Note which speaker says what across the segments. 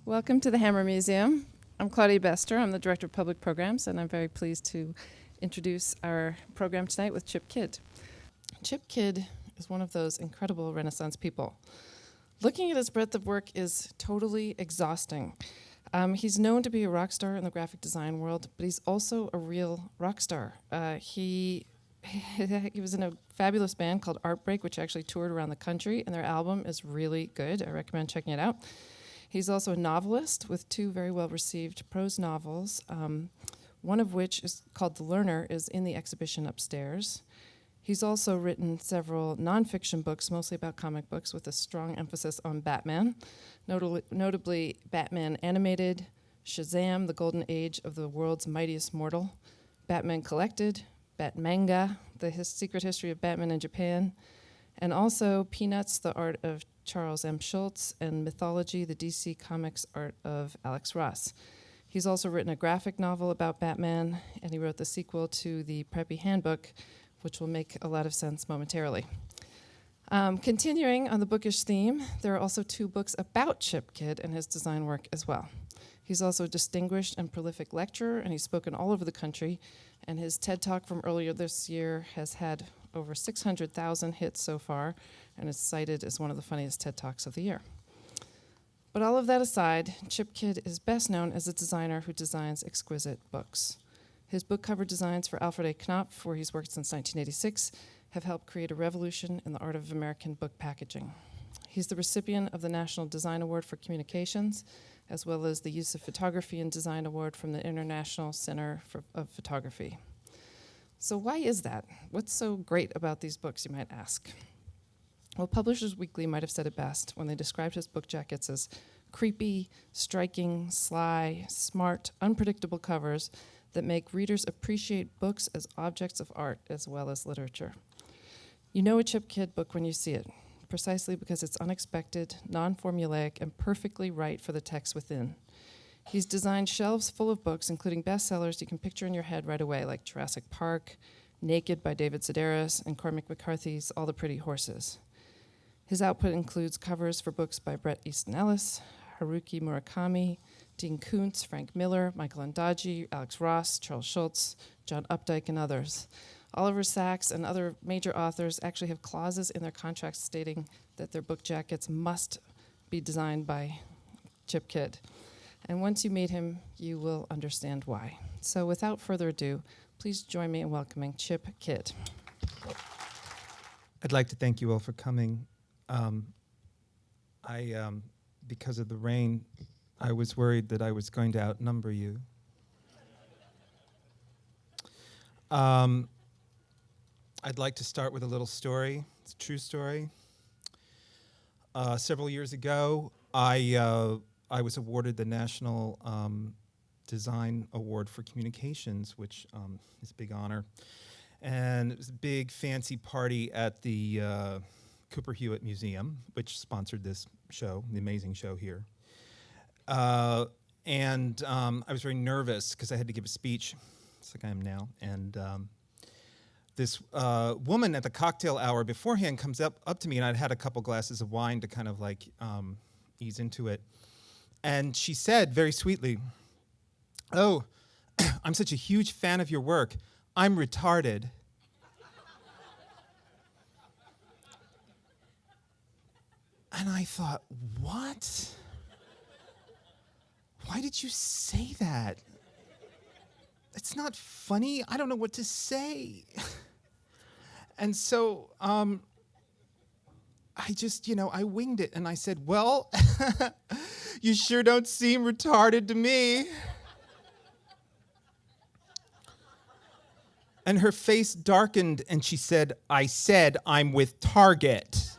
Speaker 1: Welcome to the Hammer Museum. I'm Claudia Bester. I'm the Director of Public Programs, and I'm very pleased to introduce our program tonight with Chip Kidd. Chip Kidd is one of those incredible Renaissance people. Looking at his breadth of work is totally exhausting. He's known to be a rock star in the graphic design world, but he's also a real rock star. He was in a fabulous band called Art Break, which actually toured around the country, and their album is really good. I recommend checking it out. He's also a novelist with two very well-received prose novels, one of which is called The Learner, is in the exhibition upstairs. He's also written several nonfiction books, mostly about comic books, with a strong emphasis on Batman, notably Batman Animated, Shazam, The Golden Age of the World's Mightiest Mortal, Batman Collected, Batmanga, The Secret History of Batman in Japan, and also Peanuts, The Art of Charles M. Schulz, and Mythology, the DC Comics art of Alex Ross. He's also written a graphic novel about Batman, and he wrote the sequel to the Preppy Handbook, which will make a lot of sense momentarily. Continuing on the bookish theme, there are also two books about Chip Kidd and his design work as well. He's also a distinguished and prolific lecturer, and he's spoken all over the country, and his TED Talk from earlier this year has had over 600,000 hits so far, and is cited as one of the funniest TED Talks of the year. But all of that aside, Chip Kidd is best known as a designer who designs exquisite books. His book cover designs for Alfred A. Knopf, where he's worked since 1986, have helped create a revolution in the art of American book packaging. He's the recipient of the National Design Award for Communications, as well as the Use of Photography and Design Award from the International Center of Photography. So why is that? What's so great about these books, you might ask? Well, Publishers Weekly might have said it best when they described his book jackets as creepy, striking, sly, smart, unpredictable covers that make readers appreciate books as objects of art as well as literature. You know a Chip Kidd book when you see it, precisely because it's unexpected, non-formulaic, and perfectly right for the text within. He's designed shelves full of books, including bestsellers you can picture in your head right away, like Jurassic Park, Naked by David Sedaris, and Cormac McCarthy's All the Pretty Horses. His output includes covers for books by Bret Easton Ellis, Haruki Murakami, Dean Koontz, Frank Miller, Michael Ondaatje, Alex Ross, Charles Schulz, John Updike, and others. Oliver Sacks and other major authors actually have clauses in their contracts stating that their book jackets must be designed by Chip Kidd. And once you meet him, you will understand why. So without further ado, please join me in welcoming Chip Kidd.
Speaker 2: I'd like to thank you all for coming. Because of the rain, I was worried that I was going to outnumber you. I'd like to start with a little story. It's a true story. Several years ago, I was awarded the National Design Award for Communications, which is a big honor. And it was a big, fancy party at the Cooper Hewitt Museum, which sponsored this show, the amazing show here. And I was very nervous because I had to give a speech, just like I am now. And this woman at the cocktail hour beforehand comes up to me, and I'd had a couple glasses of wine to kind of like ease into it. And she said very sweetly, "Oh, I'm such a huge fan of your work. I'm retarded." And I thought, what? Why did you say that? It's not funny. I don't know what to say. And so I just, I winged it. And I said, well, you sure don't seem retarded to me. And her face darkened and she said, I said I'm with Target.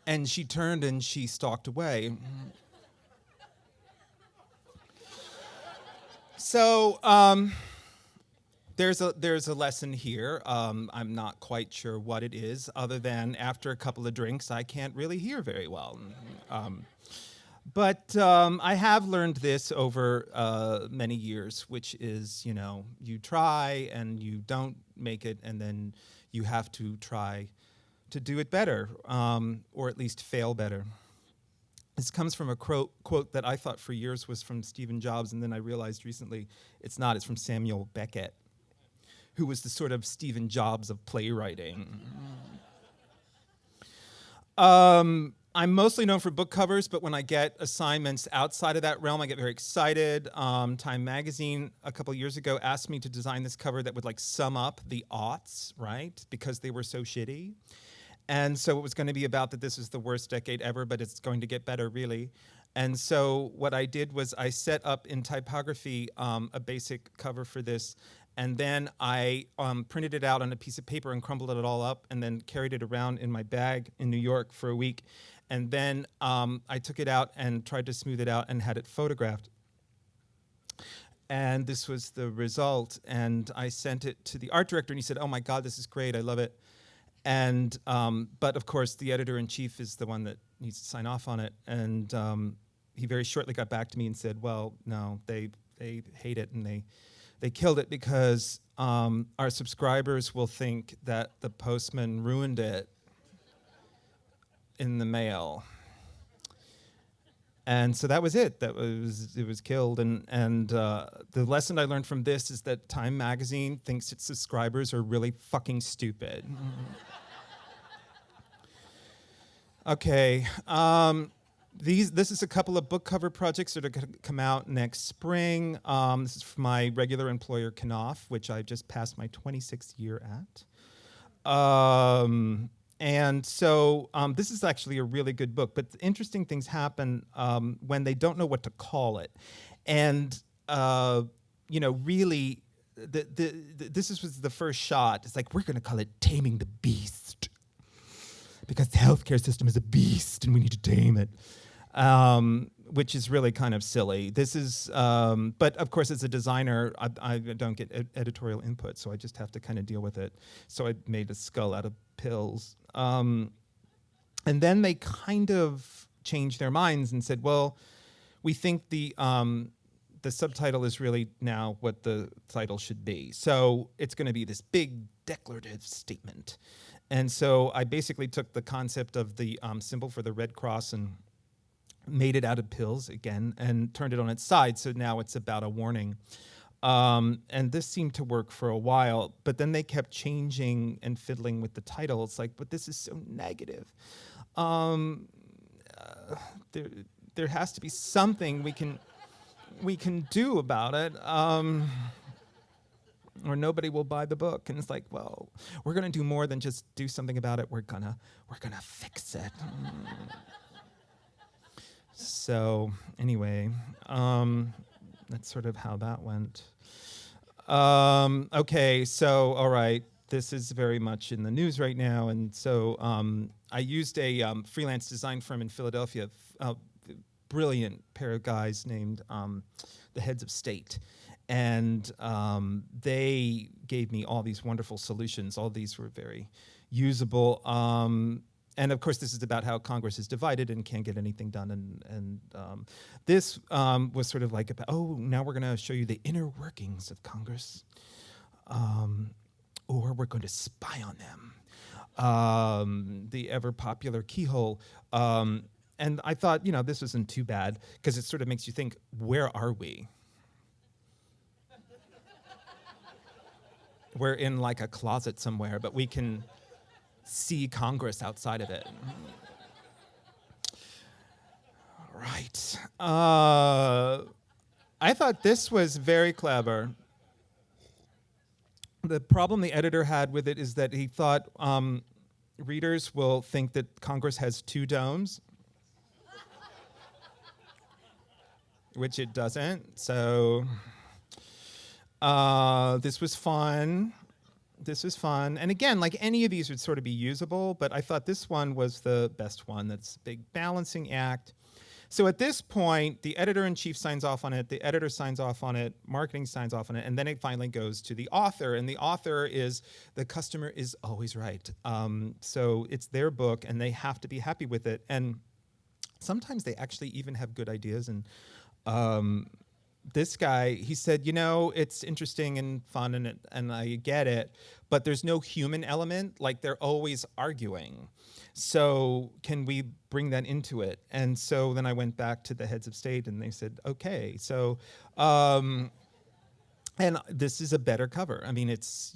Speaker 2: And she turned and she stalked away. So there's a lesson here. I'm not quite sure what it is, other than after a couple of drinks, I can't really hear very well. But I have learned this over many years, which is, you try and you don't make it, and then you have to try to do it better, or at least fail better. This comes from a quote that I thought for years was from Stephen Jobs, and then I realized recently it's not. It's from Samuel Beckett, who was the sort of Stephen Jobs of playwriting. I'm mostly known for book covers, but when I get assignments outside of that realm, I get very excited. Time Magazine a couple years ago asked me to design this cover that would like sum up the aughts, right? Because they were so shitty. And so it was going to be about that this is the worst decade ever, but it's going to get better, really. And so what I did was I set up in typography a basic cover for this, and then I printed it out on a piece of paper and crumbled it all up and then carried it around in my bag in New York for a week. And then I took it out and tried to smooth it out and had it photographed. And this was the result. And I sent it to the art director, and he said, "Oh my God, this is great. I love it." And but of course, the editor-in-chief is the one that needs to sign off on it. And he very shortly got back to me and said, "Well, no, they hate it, and they killed it because our subscribers will think that the postman ruined it in the mail." And so that was it. It was killed. And the lesson I learned from this is that Time Magazine thinks its subscribers are really fucking stupid. Okay. This is a couple of book cover projects that are going to come out next spring. This is from my regular employer, Knopf, which I just passed my 26th year at. And so this is actually a really good book, but interesting things happen when they don't know what to call it. And, really, this was the first shot. It's like, we're going to call it Taming the Beast, because the healthcare system is a beast and we need to tame it, which is really kind of silly. This is, but of course, as a designer, I don't get editorial input, so I just have to kind of deal with it. So I made a skull out of pills. And then they kind of changed their minds and said, well, we think the subtitle is really now what the title should be. So it's going to be this big declarative statement. And so I basically took the concept of the symbol for the Red Cross and made it out of pills again and turned it on its side. So now it's about a warning. And this seemed to work for a while, but then they kept changing and fiddling with the title. It's like, but this is so negative. There has to be something we can do about it, or nobody will buy the book. And it's like, well, we're gonna do more than just do something about it. We're gonna fix it. So anyway, that's sort of how that went. Okay, so all right, this is very much in the news right now, and so I used a freelance design firm in Philadelphia, a brilliant pair of guys named the Heads of State, and they gave me all these wonderful solutions. All these were very usable. And of course, this is about how Congress is divided and can't get anything done. And this was sort of like, about, oh, now we're going to show you the inner workings of Congress, or we're going to spy on them. The ever popular keyhole. And I thought, this wasn't too bad, because it sort of makes you think, where are we? We're in like a closet somewhere, but we can see Congress outside of it. Right. I thought this was very clever. The problem the editor had with it is that he thought readers will think that Congress has two domes, which it doesn't. So this was fun. And again, like any of these would sort of be usable, but I thought this one was the best one. That's a big balancing act. So at this point, the editor-in-chief signs off on it, the editor signs off on it, marketing signs off on it, and then it finally goes to the author. And the author is, the customer is always right. So it's their book, and they have to be happy with it. And sometimes they actually even have good ideas. And this guy, he said, it's interesting and fun, and I get it, but there's no human element. Like, they're always arguing. So can we bring that into it? And so then I went back to the heads of state, and they said, okay. So, and this is a better cover. I mean, it's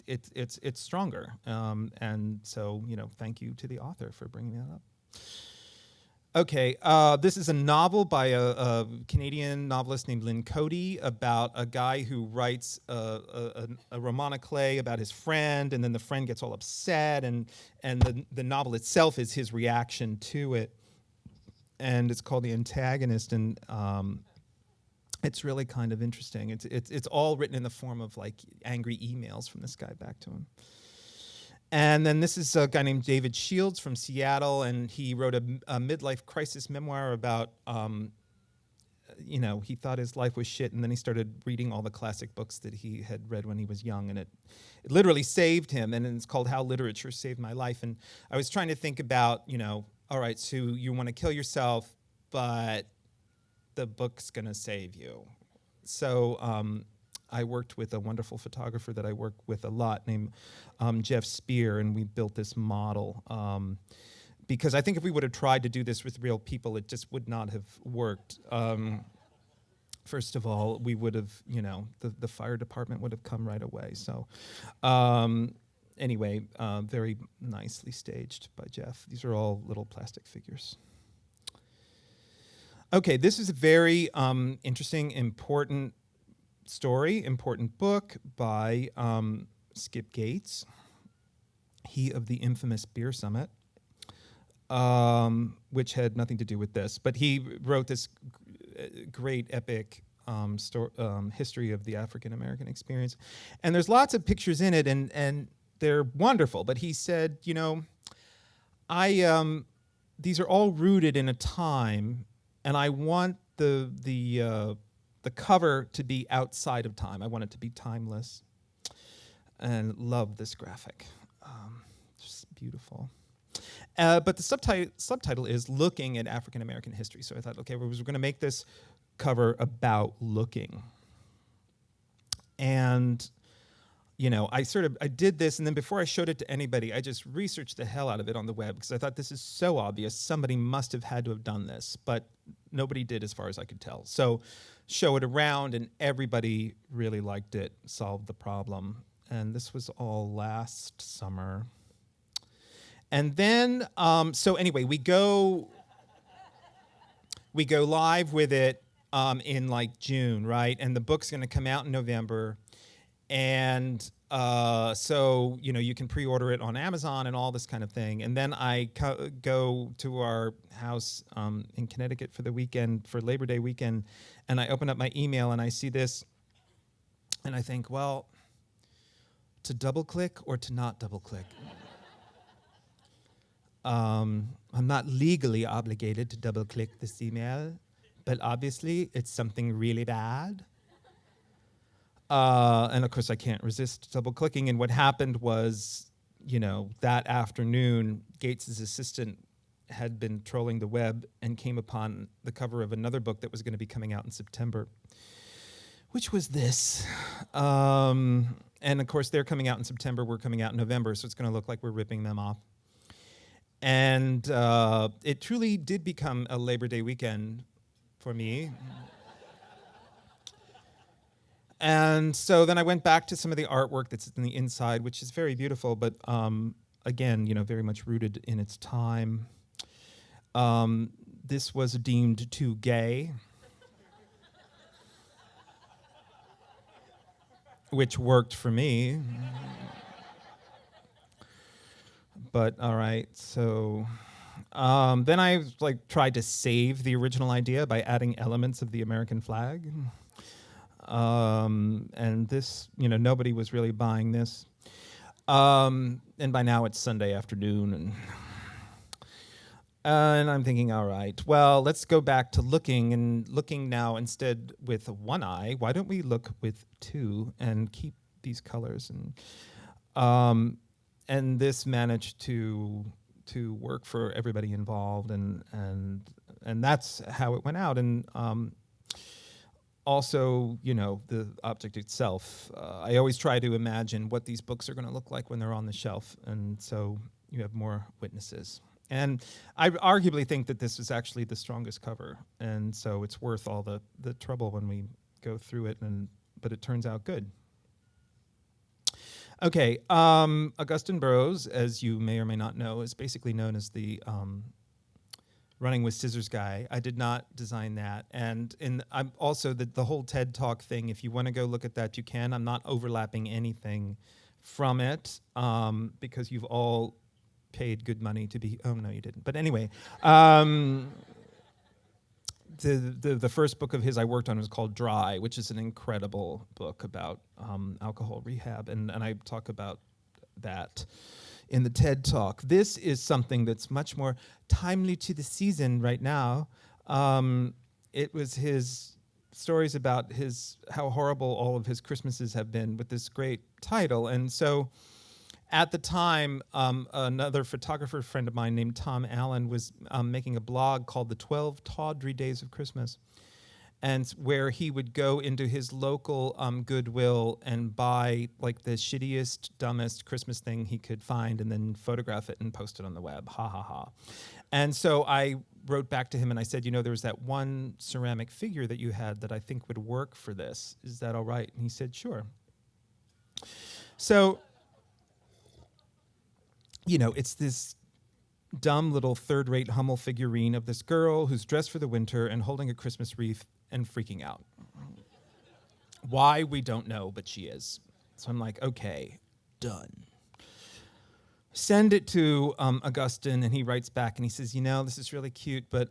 Speaker 2: it's stronger. And so thank you to the author for bringing that up. Okay, this is a novel by a Canadian novelist named Lynn Cody about a guy who writes a roman à clef about his friend, and then the friend gets all upset, and the novel itself is his reaction to it, and it's called The Antagonist, and it's really kind of interesting. It's all written in the form of like angry emails from this guy back to him. And then this is a guy named David Schulz from Seattle, and he wrote a midlife crisis memoir about, he thought his life was shit, and then he started reading all the classic books that he had read when he was young, and it literally saved him, and it's called How Literature Saved My Life. And I was trying to think about, all right, so you want to kill yourself, but the book's going to save you. So I worked with a wonderful photographer that I work with a lot named Jeff Spear, and we built this model. Because I think if we would have tried to do this with real people, it just would not have worked. First of all, we would have, the fire department would have come right away. So anyway, very nicely staged by Jeff. These are all little plastic figures. Okay, this is a very interesting, important story, important book by Skip Gates, he of the infamous Beer Summit, which had nothing to do with this, but he wrote this great epic history of the African American experience, and there's lots of pictures in it, and they're wonderful. But he said, these are all rooted in a time, and I want the cover to be outside of time. I want it to be timeless. And love this graphic. Just beautiful. But the subtitle is Looking at African American History. So I thought, okay, we're going to make this cover about looking. And, I did this, and then before I showed it to anybody, I just researched the hell out of it on the web, because I thought this is so obvious. Somebody must have had to have done this, but nobody did as far as I could tell. So show it around, and everybody really liked it, solved the problem. And this was all last summer. And then, so anyway, we go live with it in like June, right? And the book's going to come out in November. And so, you can pre-order it on Amazon and all this kind of thing. And then I go to our house in Connecticut for the weekend, for Labor Day weekend, and I open up my email and I see this, and I think, well, to double-click or to not double-click? I'm not legally obligated to double-click this email, but obviously it's something really bad. And of course, I can't resist double-clicking. And what happened was, that afternoon, Gates's assistant had been trolling the web and came upon the cover of another book that was going to be coming out in September, which was this. And of course, they're coming out in September. We're coming out in November, so it's going to look like we're ripping them off. And it truly did become a Labor Day weekend for me. And so then I went back to some of the artwork that's in the inside, which is very beautiful, but again, very much rooted in its time. This was deemed too gay, which worked for me. But all right, so then I tried to save the original idea by adding elements of the American flag. And this, nobody was really buying this. And by now it's Sunday afternoon, and I'm thinking, all right, well, let's go back to looking now instead with one eye. Why don't we look with two and keep these colors? And this managed to to work for everybody involved, and that's how it went out. And also, the object itself. I always try to imagine what these books are going to look like when they're on the shelf, and so you have more witnesses. And I arguably think that this is actually the strongest cover, and so it's worth all the trouble when we go through it. But it turns out good. Okay, Augustine Burroughs, as you may or may not know, is basically known as the running with scissors guy. I did not design that. And I'm also the whole TED Talk thing, if you want to go look at that, you can. I'm not overlapping anything from it because you've all paid good money to be, oh no, you didn't. But anyway, the first book of his I worked on was called Dry, which is an incredible book about alcohol rehab. And I talk about that in the TED Talk. This is something that's much more timely to the season right now. It was his stories about how horrible all of his Christmases have been, with this great title. And so at the time, another photographer friend of mine named Tom Allen was making a blog called The 12 Tawdry Days of Christmas, and where he would go into his local Goodwill and buy like the shittiest, dumbest Christmas thing he could find and then photograph it and post it on the web. Ha, ha, ha. And so I wrote back to him and I said, there was that one ceramic figure that you had that I think would work for this. Is that all right? And he said, sure. So, it's this dumb little third-rate Hummel figurine of this girl who's dressed for the winter and holding a Christmas wreath and freaking out. Why, we don't know, but she is. So I'm like, okay, done. Send it to Augustine, and he writes back, and he says, this is really cute, but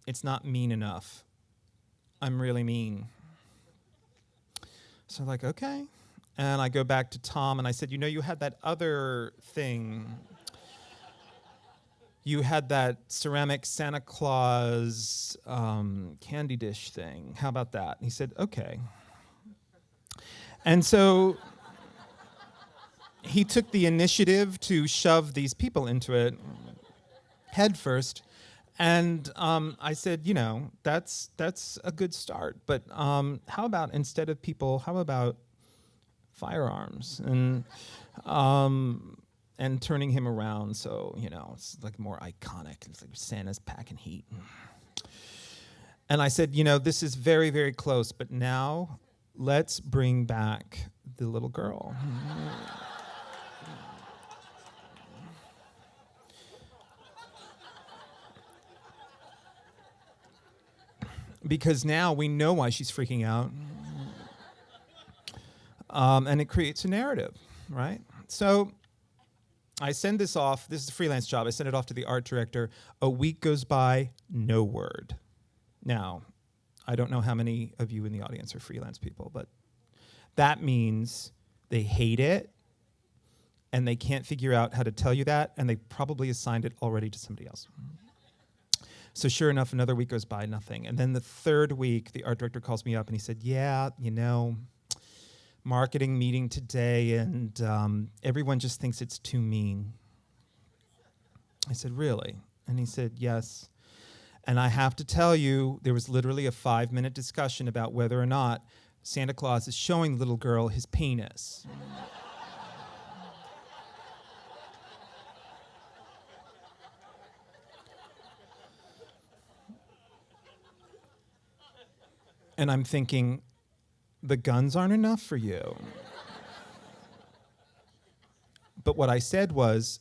Speaker 2: it's not mean enough. I'm really mean. So I'm like, okay. And I go back to Tom, and I said, you had that other thing. You had that ceramic Santa Claus candy dish thing. How about that? And he said, okay. And so he took the initiative to shove these people into it head first. And I said, that's a good start. But how about instead of people, how about firearms? And turning him around so, it's like more iconic. It's like Santa's packing heat. And I said, this is very, very close, but now let's bring back the little girl. Because now we know why she's freaking out. And it creates a narrative, right? So I send this off. This is a freelance job. I send it off to the art director. A week goes by, no word. Now, I don't know how many of you in the audience are freelance people, but that means they hate it, and they can't figure out how to tell you that, and they probably assigned it already to somebody else. So sure enough, another week goes by, nothing. And then the third week, the art director calls me up, and he said, yeah, marketing meeting today, and everyone just thinks it's too mean. I said, really? And he said, yes. And I have to tell you, there was literally a 5-minute discussion about whether or not Santa Claus is showing the little girl his penis. And I'm thinking, the guns aren't enough for you. But what I said was,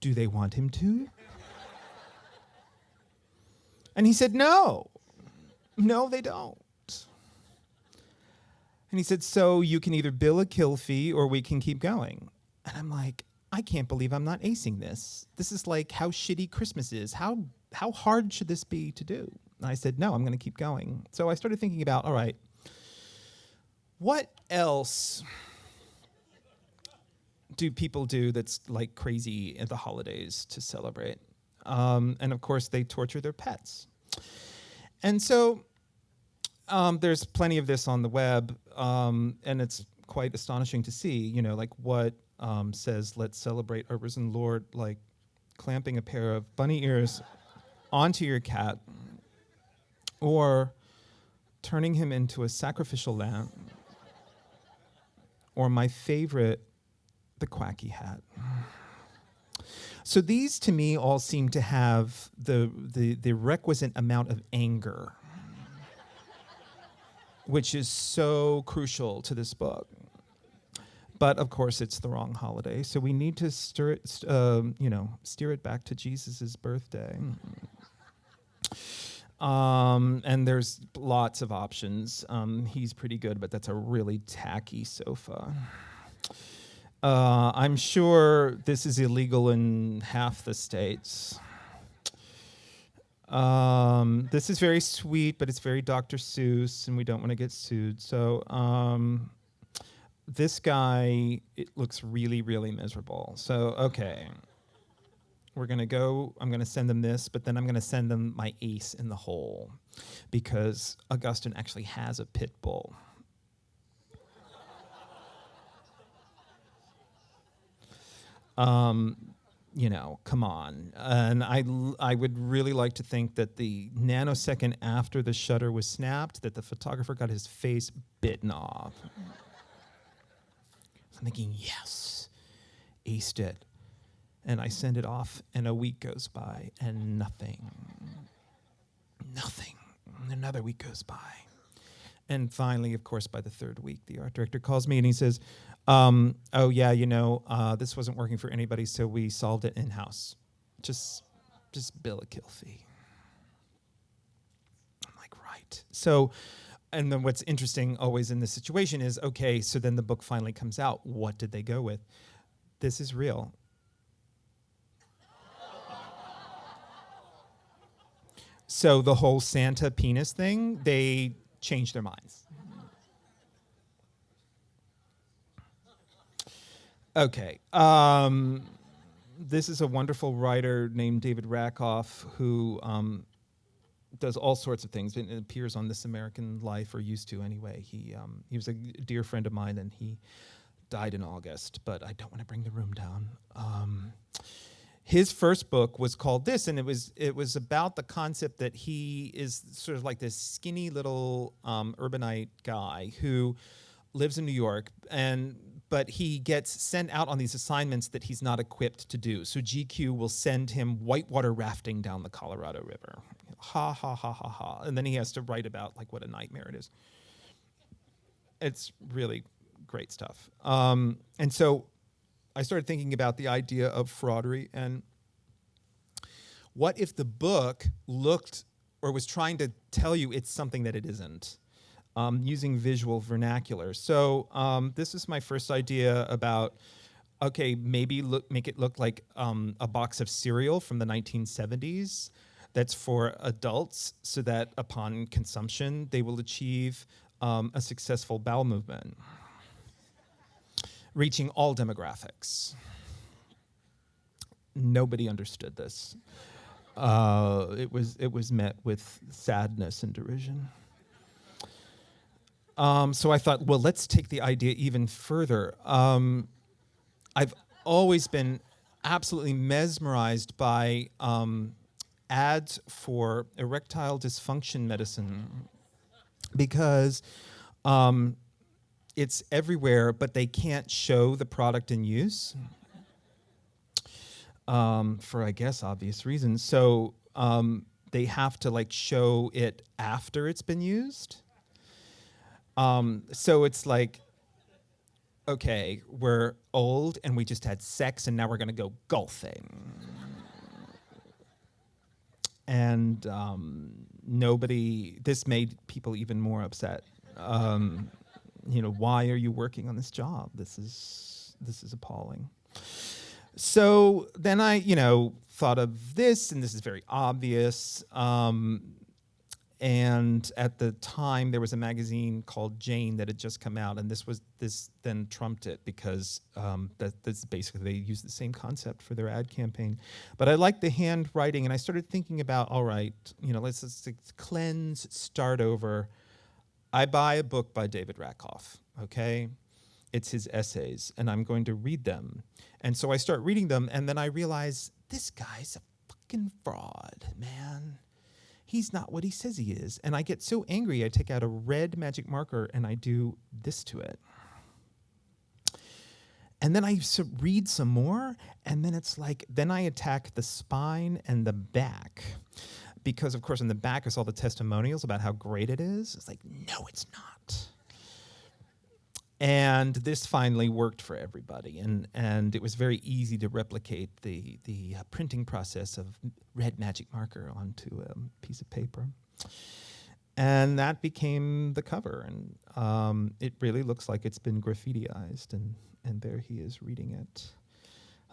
Speaker 2: do they want him to? And he said, no, they don't. And he said, so you can either bill a kill fee or we can keep going. And I'm like, I can't believe I'm not acing this. This is like how shitty Christmas is. How hard should this be to do? And I said, no, I'm going to keep going. So I started thinking about, all right, what else do people do that's like crazy at the holidays to celebrate? And of course, they torture their pets. And so there's plenty of this on the web, and it's quite astonishing to see, like what says, let's celebrate our risen Lord, like clamping a pair of bunny ears onto your cat, or turning him into a sacrificial lamb, or my favorite, the quacky hat. So these, to me, all seem to have the requisite amount of anger, which is so crucial to this book. But of course, it's the wrong holiday, so we need to steer it back to Jesus's birthday. And there's lots of options. He's pretty good, but that's a really tacky sofa. I'm sure this is illegal in half the states. This is very sweet, but it's very Dr. Seuss, and we don't want to get sued. So this guy, it looks really, really miserable. So, okay. I'm going to send them this, but then I'm going to send them my ace in the hole, because Augustine actually has a pit bull. Come on. And I would really like to think that the nanosecond after the shutter was snapped, that the photographer got his face bitten off. I'm thinking, yes, aced it. And I send it off, and a week goes by, and nothing. And another week goes by. And finally, of course, by the third week, the art director calls me, and he says, oh, yeah, this wasn't working for anybody, so we solved it in-house. Just bill a kill fee. I'm like, right. So, and then what's interesting always in this situation is, okay, so then the book finally comes out. What did they go with? This is real. So the whole Santa penis thing, they changed their minds. Okay. This is a wonderful writer named David Rakoff who does all sorts of things. It appears on This American Life, or used to anyway. He was a dear friend of mine, and he died in August, but I don't want to bring the room down. His first book was called this, and it was about the concept that he is sort of like this skinny little urbanite guy who lives in New York, but he gets sent out on these assignments that he's not equipped to do. So GQ will send him whitewater rafting down the Colorado River. Ha, ha, ha, ha, ha. And then he has to write about like what a nightmare it is. It's really great stuff. And so I started thinking about the idea of fraudery, and what if the book looked or was trying to tell you it's something that it isn't, using visual vernacular. So this is my first idea about, okay, maybe make it look like a box of cereal from the 1970s that's for adults, so that upon consumption, they will achieve a successful bowel movement, reaching all demographics. Nobody understood this. It was met with sadness and derision. So I thought, well, let's take the idea even further. I've always been absolutely mesmerized by ads for erectile dysfunction medicine, because it's everywhere, but they can't show the product in use for, I guess, obvious reasons. So they have to like show it after it's been used. So it's like, okay, we're old and we just had sex and now we're going to go golfing. And this made people even more upset. Why are you working on this job? This is appalling. So then I, thought of this, and this is very obvious. And at the time, there was a magazine called Jane that had just come out, and this then trumped it, because that's basically, they used the same concept for their ad campaign. But I liked the handwriting, and I started thinking about, all right, let's cleanse, start over. I buy a book by David Rakoff, okay? It's his essays, and I'm going to read them. And so I start reading them, and then I realize this guy's a fucking fraud, man. He's not what he says he is. And I get so angry, I take out a red magic marker and I do this to it. And then I read some more, and then it's like, then I attack the spine and the back. Because, of course, in the back is all the testimonials about how great it is. It's like, no, it's not. And this finally worked for everybody, and it was very easy to replicate the printing process of red magic marker onto a piece of paper. And that became the cover, and it really looks like it's been graffitiized, and there he is reading it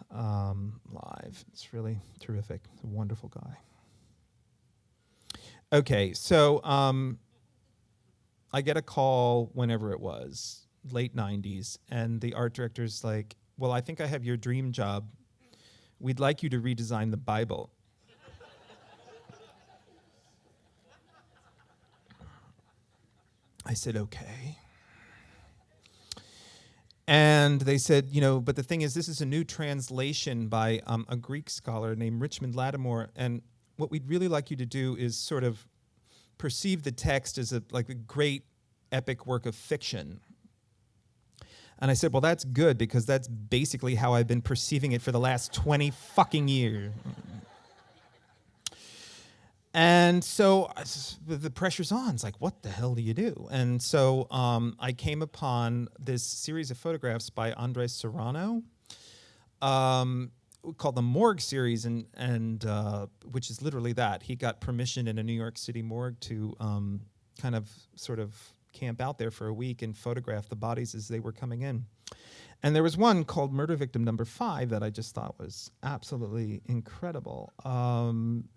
Speaker 2: live. It's really terrific. A wonderful guy. Okay, so I get a call whenever it was, late 90s, and the art director's like, well, I think I have your dream job. We'd like you to redesign the Bible. I said, okay. And they said, but the thing is, this is a new translation by a Greek scholar named Richmond Lattimore, and what we'd really like you to do is sort of perceive the text as a great epic work of fiction. And I said, well, that's good, because that's basically how I've been perceiving it for the last 20 fucking years. And so the pressure's on. It's like, what the hell do you do? And so I came upon this series of photographs by Andres Serrano, called the Morgue series, and which is literally that. He got permission in a New York City morgue to sort of camp out there for a week and photograph the bodies as they were coming in. And there was one called Murder Victim Number 5 that I just thought was absolutely incredible.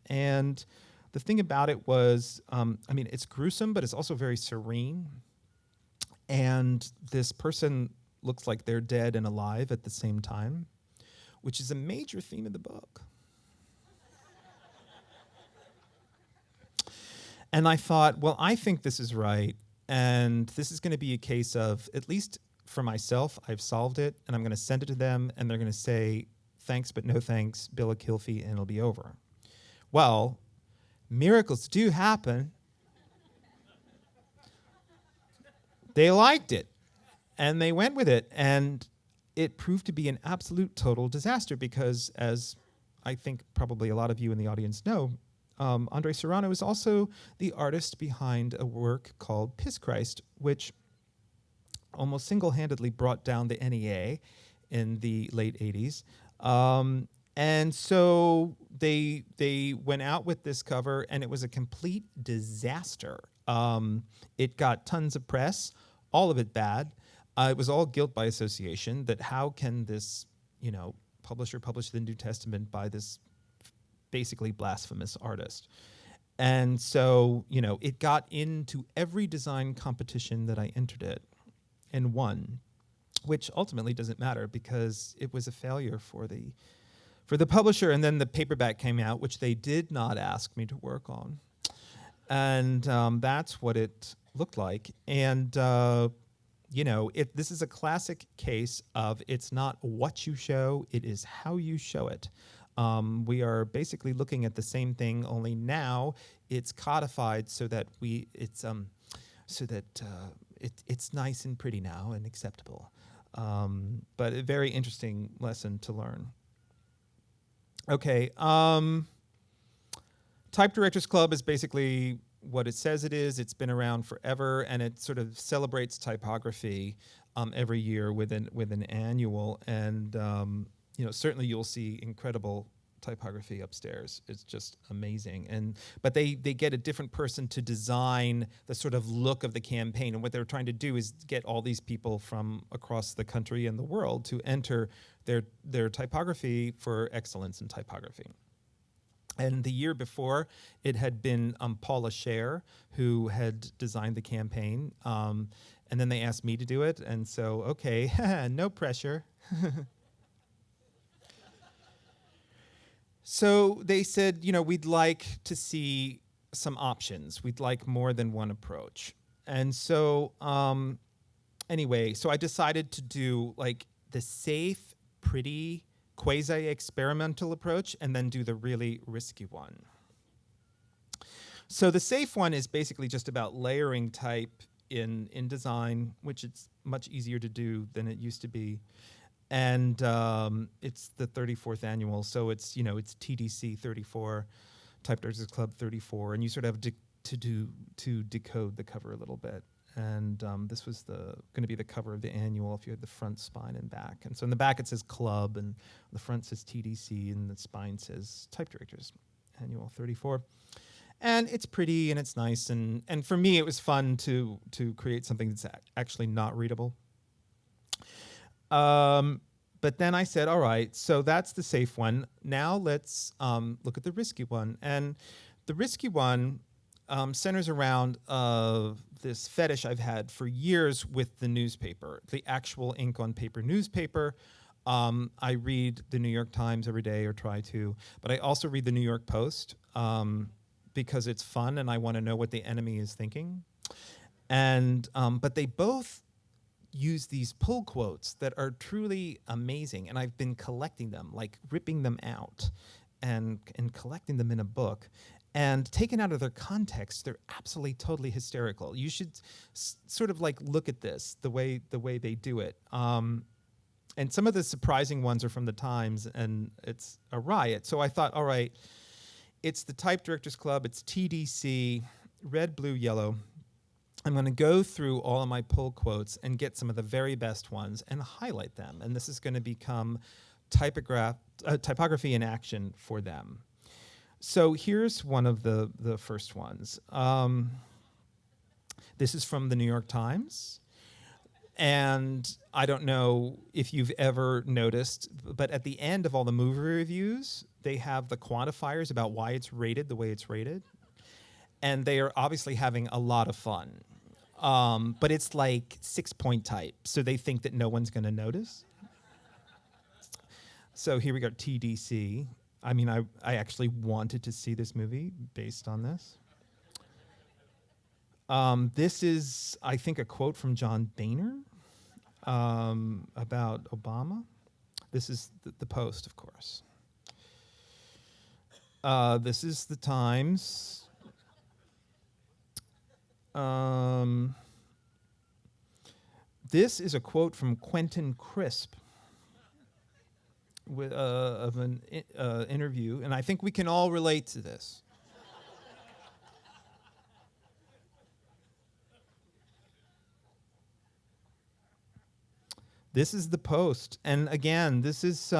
Speaker 2: And the thing about it was, it's gruesome, but it's also very serene. And this person looks like they're dead and alive at the same time, which is a major theme of the book. And I thought, well, I think this is right. And this is going to be a case of, at least for myself, I've solved it, and I'm going to send it to them, and they're going to say, thanks, but no thanks, bill a kill fee, and it'll be over. Well, miracles do happen. They liked it, and they went with it, and it proved to be an absolute total disaster because, as I think probably a lot of you in the audience know, Andres Serrano is also the artist behind a work called Piss Christ, which almost single-handedly brought down the NEA in the late 80s. And so they went out with this cover, and it was a complete disaster. It got tons of press, all of it bad. It was all guilt by association, that how can this, publisher publish the New Testament by this basically blasphemous artist? And so, it got into every design competition that I entered it and won, which ultimately doesn't matter because it was a failure for the publisher. And then the paperback came out, which they did not ask me to work on. And that's what it looked like. And, this is a classic case of it's not what you show, it is how you show it. We are basically looking at the same thing, only now it's codified so that it's nice and pretty now and acceptable. But a very interesting lesson to learn. Okay, Type Directors Club is basically what it says it is. It's been around forever, and it sort of celebrates typography every year with an annual. And certainly you'll see incredible typography upstairs. It's just amazing. But they get a different person to design the sort of look of the campaign. And what they're trying to do is get all these people from across the country and the world to enter their typography for excellence in typography. And the year before, it had been Paula Scher who had designed the campaign. And then they asked me to do it. And so, okay, no pressure. So they said, we'd like to see some options. We'd like more than one approach. And so anyway, so I decided to do the safe, pretty quasi-experimental approach, and then do the really risky one. So the safe one is basically just about layering type in InDesign, which it's much easier to do than it used to be. And it's the 34th annual, so it's TDC 34, Typewriters Club 34, and you sort of have to decode the cover a little bit. And this was going to be the cover of the annual if you had the front, spine, and back. And so in the back it says club, and the front says TDC, and the spine says Typewriters Annual 34. And it's pretty and it's nice, and for me it was fun to create something that's actually not readable. But then I said, all right, so that's the safe one. Now let's look at the risky one. And the risky one centers around this fetish I've had for years with the newspaper, the actual ink on paper newspaper. I read the New York Times every day, or try to, but I also read the New York Post because it's fun and I want to know what the enemy is thinking. And but they both use these pull quotes that are truly amazing, and I've been collecting them, like ripping them out and collecting them in a book. And taken out of their context, they're absolutely totally hysterical. You should sort of like look at this, the way they do it. And some of the surprising ones are from the Times, and it's a riot. So I thought, all right, it's the Type Directors Club, it's TDC, red, blue, yellow. I'm going to go through all of my pull quotes and get some of the very best ones and highlight them. And this is going to become typography in action for them. So here's one of the first ones. This is from the New York Times. And I don't know if you've ever noticed, but at the end of all the movie reviews, they have the quantifiers about why it's rated the way it's rated. And they are obviously having a lot of fun. But it's like 6-point type, so they think that no one's going to notice. So here we got TDC. I mean, I actually wanted to see this movie based on this. This is, I think, a quote from John Boehner about Obama. This is the Post, of course. This is the Times. This is a quote from Quentin Crisp of an interview, and I think we can all relate to this. This is the Post, and again, this is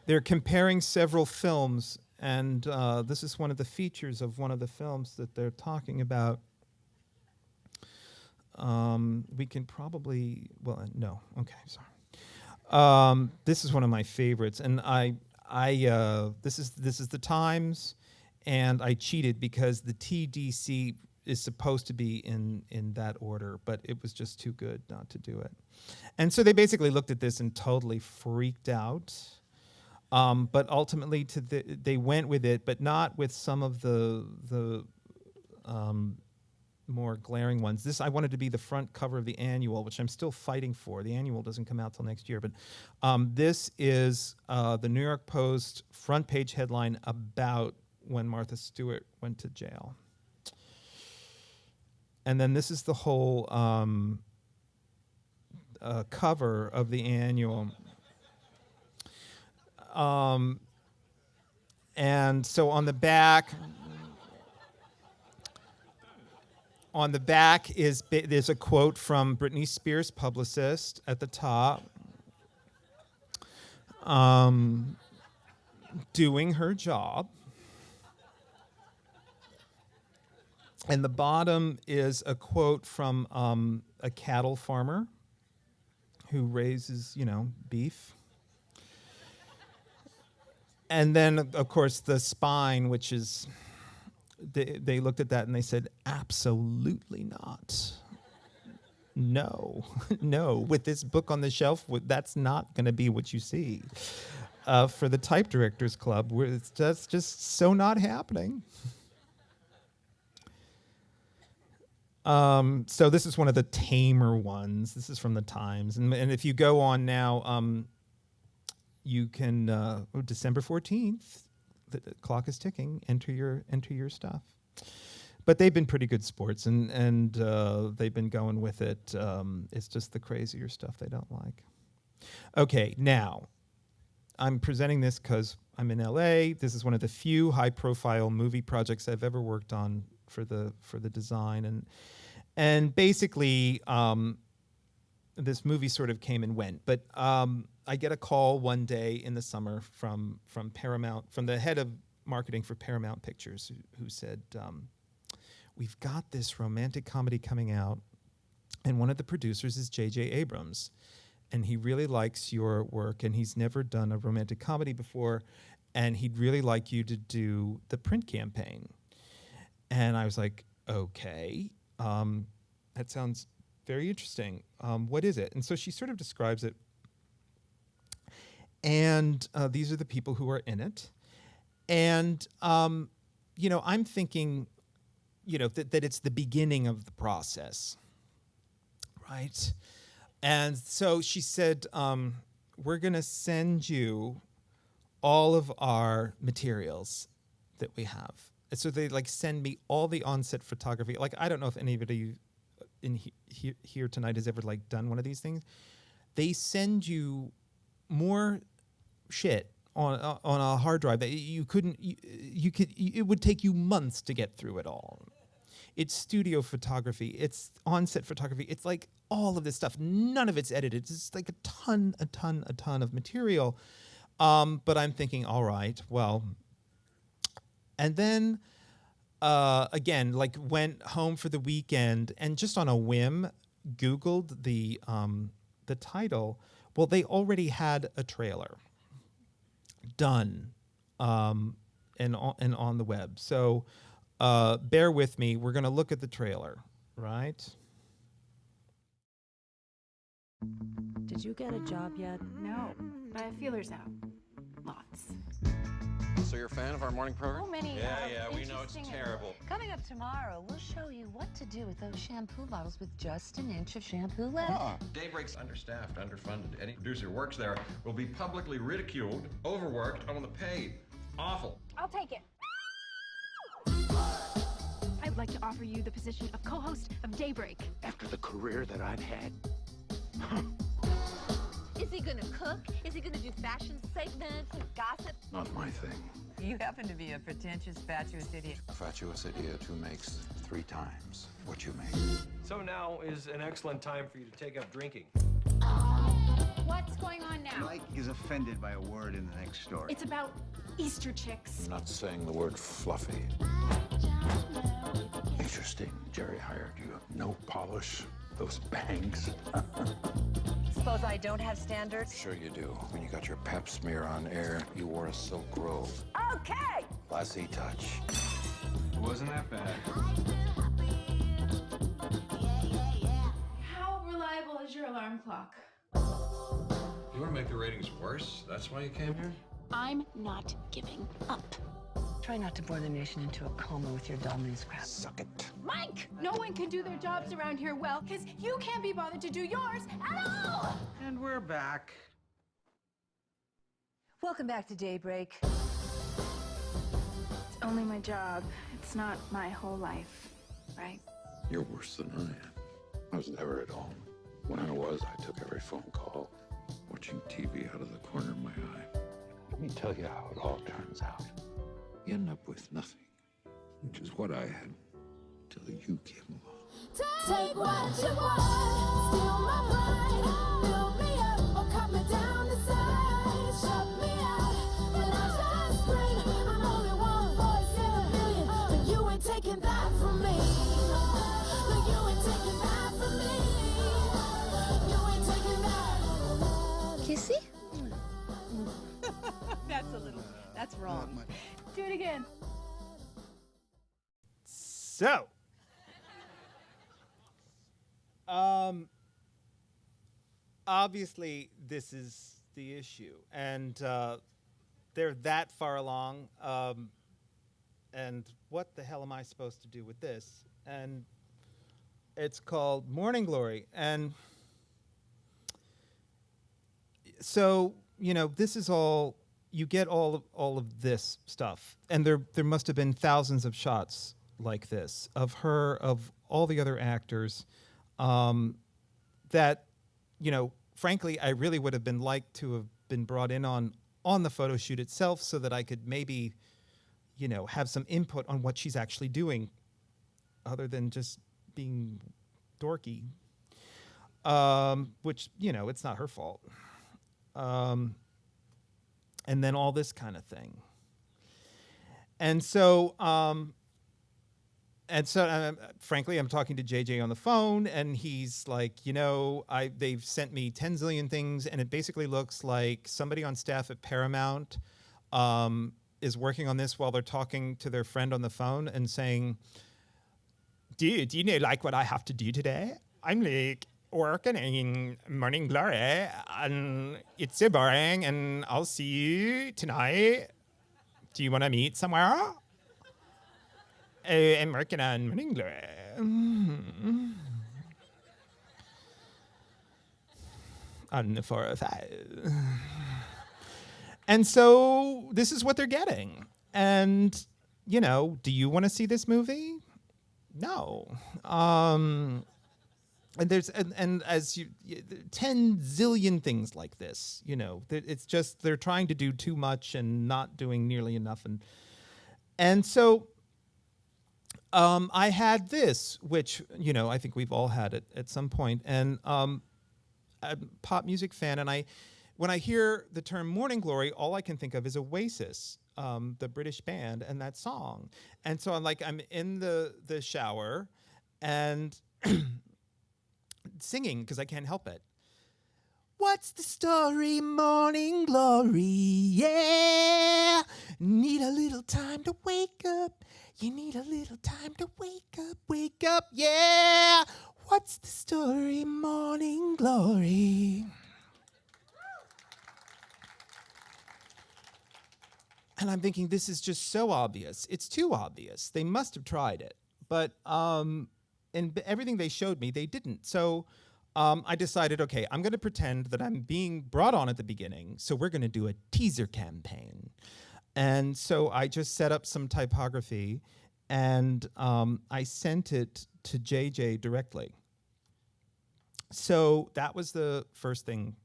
Speaker 2: they're comparing several films, and this is one of the features of one of the films that they're talking about. We can probably, well, no, okay, sorry. This is one of my favorites, and this is the Times, and I cheated because the TDC is supposed to be in that order, but it was just too good not to do it. And so they basically looked at this and totally freaked out. But ultimately, they went with it, but not with some of the more glaring ones. This I wanted to be the front cover of the annual, which I'm still fighting for. The annual doesn't come out till next year, but this is the New York Post front page headline about when Martha Stewart went to jail. And then this is the whole cover of the annual. And so on the back, there's a quote from Britney Spears' publicist at the top, doing her job. And the bottom is a quote from a cattle farmer who raises, beef. And then, of course, the spine, which is, they looked at that and they said, absolutely not. No, no. With this book on the shelf, that's not going to be what you see. For the Type Directors Club, that's just so not happening. So this is one of the tamer ones. This is from the Times. And if you go on now, you can December 14th. The clock is ticking. Enter your stuff. But they've been pretty good sports, and they've been going with it. It's just the crazier stuff they don't like. Okay, now I'm presenting this because I'm in LA. This is one of the few high-profile movie projects I've ever worked on for the design, and basically this movie sort of came and went. But I get a call one day in the summer from Paramount, from the head of marketing for Paramount Pictures, who said, "We've got this romantic comedy coming out, and one of the producers is J.J. Abrams, and he really likes your work, and he's never done a romantic comedy before, and he'd really like you to do the print campaign." And I was like, okay, that sounds very interesting. What is it? And so she sort of describes it. And these are the people who are in it. And, I'm thinking, that it's the beginning of the process, right? And so she said, we're going to send you all of our materials that we have. And so they send me all the on-set photography. I don't know if anybody in here tonight has ever done one of these things. They send you more shit on a hard drive that you couldn't. It would take you months to get through it all. It's studio photography. It's on-set photography. It's all of this stuff. None of it's edited. It's just a ton of material. But I'm thinking, all right, well. And then, again, went home for the weekend and just on a whim Googled the title. Well, they already had a trailer done and on the web. So bear with me. We're going to look at the trailer, right?
Speaker 3: Did you get a job yet?
Speaker 4: No, but I have feelers out. Lots.
Speaker 5: So you're a fan of our morning program?
Speaker 4: So many.
Speaker 5: Yeah, we know it's terrible.
Speaker 3: Coming up tomorrow, we'll show you what to do with those shampoo bottles with just an inch of shampoo left.
Speaker 5: Daybreak's understaffed, underfunded. Any producer who works there will be publicly ridiculed, overworked, underpaid. Awful.
Speaker 4: I'll take it. I'd like to offer you the position of co-host of Daybreak.
Speaker 6: After the career that I've had.
Speaker 3: Is he gonna cook? Is he gonna do fashion segments and gossip?
Speaker 6: Not my thing.
Speaker 3: You happen to be a pretentious, fatuous idiot.
Speaker 6: A fatuous idiot who makes 3 times what you make.
Speaker 7: So now is an excellent time for you to take up drinking.
Speaker 4: What's going on now?
Speaker 8: Mike is offended by a word in the next story.
Speaker 4: It's about Easter chicks.
Speaker 6: I'm not saying the word fluffy. Interesting. Jerry hired you. No polish. Those bangs.
Speaker 3: Suppose I don't have standards?
Speaker 6: Sure you do. When you got your pap smear on air, you wore a silk robe.
Speaker 3: Okay!
Speaker 6: Classy touch.
Speaker 7: Wasn't that bad?
Speaker 4: How reliable is your alarm clock?
Speaker 5: You want to make the ratings worse? That's why you came here?
Speaker 4: I'm not giving up.
Speaker 3: Try not to bore the nation into a coma with your dull news crap.
Speaker 6: Suck it.
Speaker 4: Mike! No one can do their jobs around here well because you can't be bothered to do yours at all!
Speaker 7: And we're back.
Speaker 3: Welcome back to Daybreak.
Speaker 4: It's only my job. It's not my whole life, right?
Speaker 6: You're worse than I am. I was never at home. When I was, I took every phone call, watching TV out of the corner of my eye. Let me tell you how it all turns out. You end up with nothing, which is what I had, till you came along.
Speaker 9: Take what you want, steal my pride, build me up, or cut me down to size, shut me out, but I just scream. I'm only one voice in a million, but you ain't taking that from me. But you ain't taking that from me. You ain't taking that.
Speaker 3: Kissy? That's wrong.
Speaker 4: Do it again.
Speaker 2: So, obviously, this is the issue, and they're that far along. And what the hell am I supposed to do with this? And it's called Morning Glory, and so this is all, you get all of this stuff. And there must have been thousands of shots like this of her, of all the other actors, that, frankly, I really would have been like to have been brought in on the photo shoot itself so that I could maybe, have some input on what she's actually doing other than just being dorky, which, it's not her fault. And then all this kind of thing. And so, frankly, I'm talking to JJ on the phone, and he's like, they've sent me 10 zillion things, and it basically looks like somebody on staff at Paramount is working on this while they're talking to their friend on the phone and saying, dude, do you know like what I have to do today? I'm like working in Morning Glory, and it's so boring, and I'll see you tonight. Do you want to meet somewhere? I'm working on Morning Glory. On the 405. And so this is what they're getting. And, do you want to see this movie? No. And there's and as you 10 zillion things like this, it's just they're trying to do too much and not doing nearly enough. And so I had this, which, I think we've all had it at some point. And I'm a pop music fan, and when I hear the term Morning Glory, all I can think of is Oasis, the British band, and that song. And so I'm in the shower and singing because I can't help it. What's the story, Morning Glory? Yeah, need a little time to wake up. You need a little time to wake up, yeah. What's the story, Morning Glory? And I'm thinking, this is just so obvious. It's too obvious. They must have tried it. But in everything they showed me, they didn't. So I decided, okay, I'm going to pretend that I'm being brought on at the beginning. So we're going to do a teaser campaign. And so I just set up some typography, and I sent it to JJ directly. So that was the first thing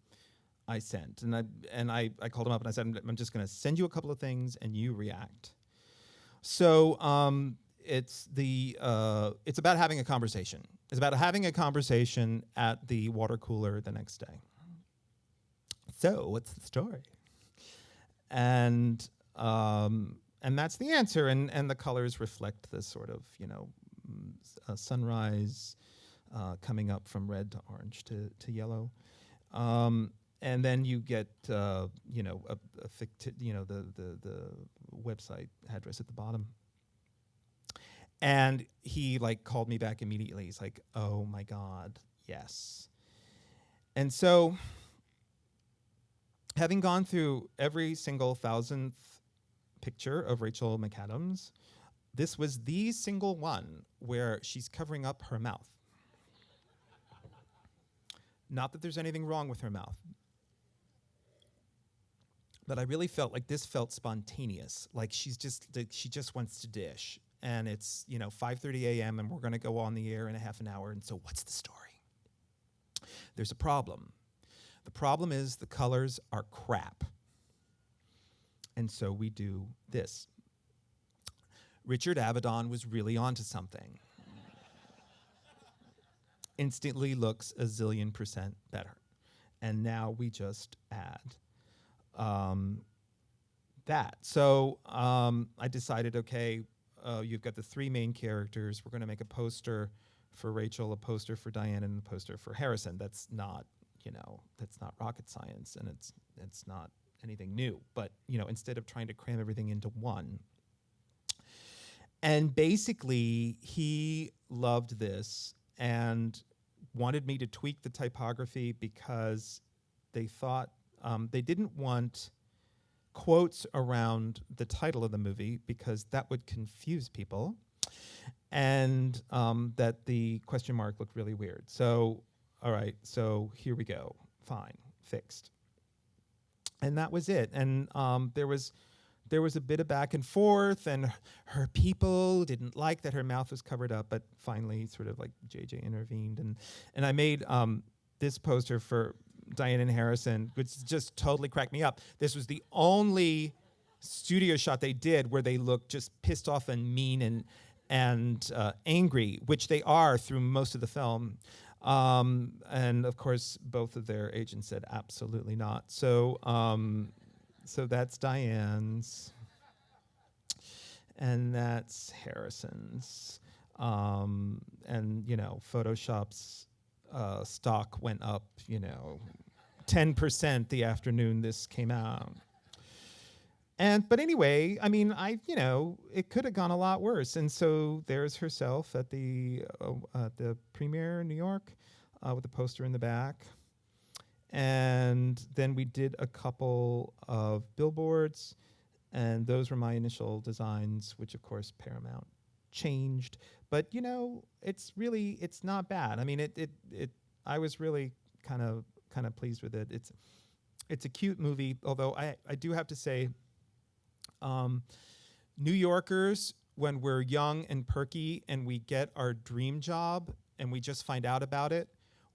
Speaker 2: I sent, and I called him up and I said, I'm just going to send you a couple of things and you react. So it's about having a conversation. It's about having a conversation at the water cooler the next day. So what's the story? And that's the answer, and the colors reflect this sort of a sunrise coming up from red to orange to yellow. And then you get, the website address at the bottom. And he called me back immediately. He's like, oh my God, yes. And so, having gone through every single 1,000th picture of Rachel McAdams, this was the single one where she's covering up her mouth. Not that there's anything wrong with her mouth. But I really felt like this felt spontaneous. Like she just wants to dish. And it's, 5:30 a.m. and we're going to go on the air in a half an hour. And so what's the story? There's a problem. The problem is the colors are crap. And so we do this. Richard Avedon was really onto something. Instantly looks a zillion% better. And now we just add that. So I decided, okay, you've got the three main characters. We're going to make a poster for Rachel, a poster for Diane, and a poster for Harrison. That's not, that's not rocket science, and it's not anything new. But, instead of trying to cram everything into one. And basically, he loved this and wanted me to tweak the typography because they thought they didn't want quotes around the title of the movie because that would confuse people, and that the question mark looked really weird. So, all right, so here we go. Fine, fixed. And that was it. And there was a bit of back and forth, and her people didn't like that her mouth was covered up, but finally sort of like JJ intervened, and I made this poster for Diane and Harrison, which just totally cracked me up. This was the only studio shot they did where they looked just pissed off and mean and angry, which they are through most of the film. And of course, both of their agents said absolutely not. So that's Diane's, and that's Harrison's. And Photoshop's stock went up, 10% the afternoon this came out. But anyway, I mean, it could have gone a lot worse. And so there's herself at the premiere in New York with the poster in the back. And then we did a couple of billboards, and those were my initial designs, which of course Paramount changed. But it's not bad. I mean, I was really kind of pleased with it. It's a cute movie, although I do have to say, New Yorkers, when we're young and perky and we get our dream job and we just find out about it,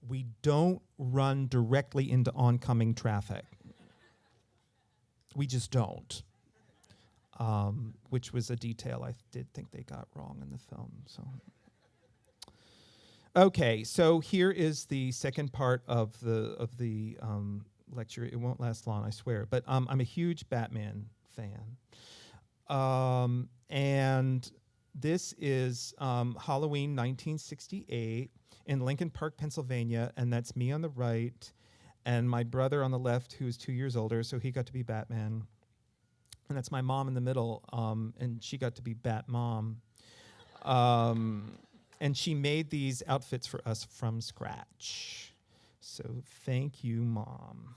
Speaker 2: we don't run directly into oncoming traffic. We just don't. Which was a detail I did think they got wrong in the film. So, okay, so here is the second part of the lecture. It won't last long, I swear. But I'm a huge Batman fan. And this is Halloween 1968 in Lincoln Park, Pennsylvania, and that's me on the right, and my brother on the left, who is 2 years older, so he got to be Batman. And that's my mom in the middle, and she got to be Batmom. And she made these outfits for us from scratch. So thank you, Mom.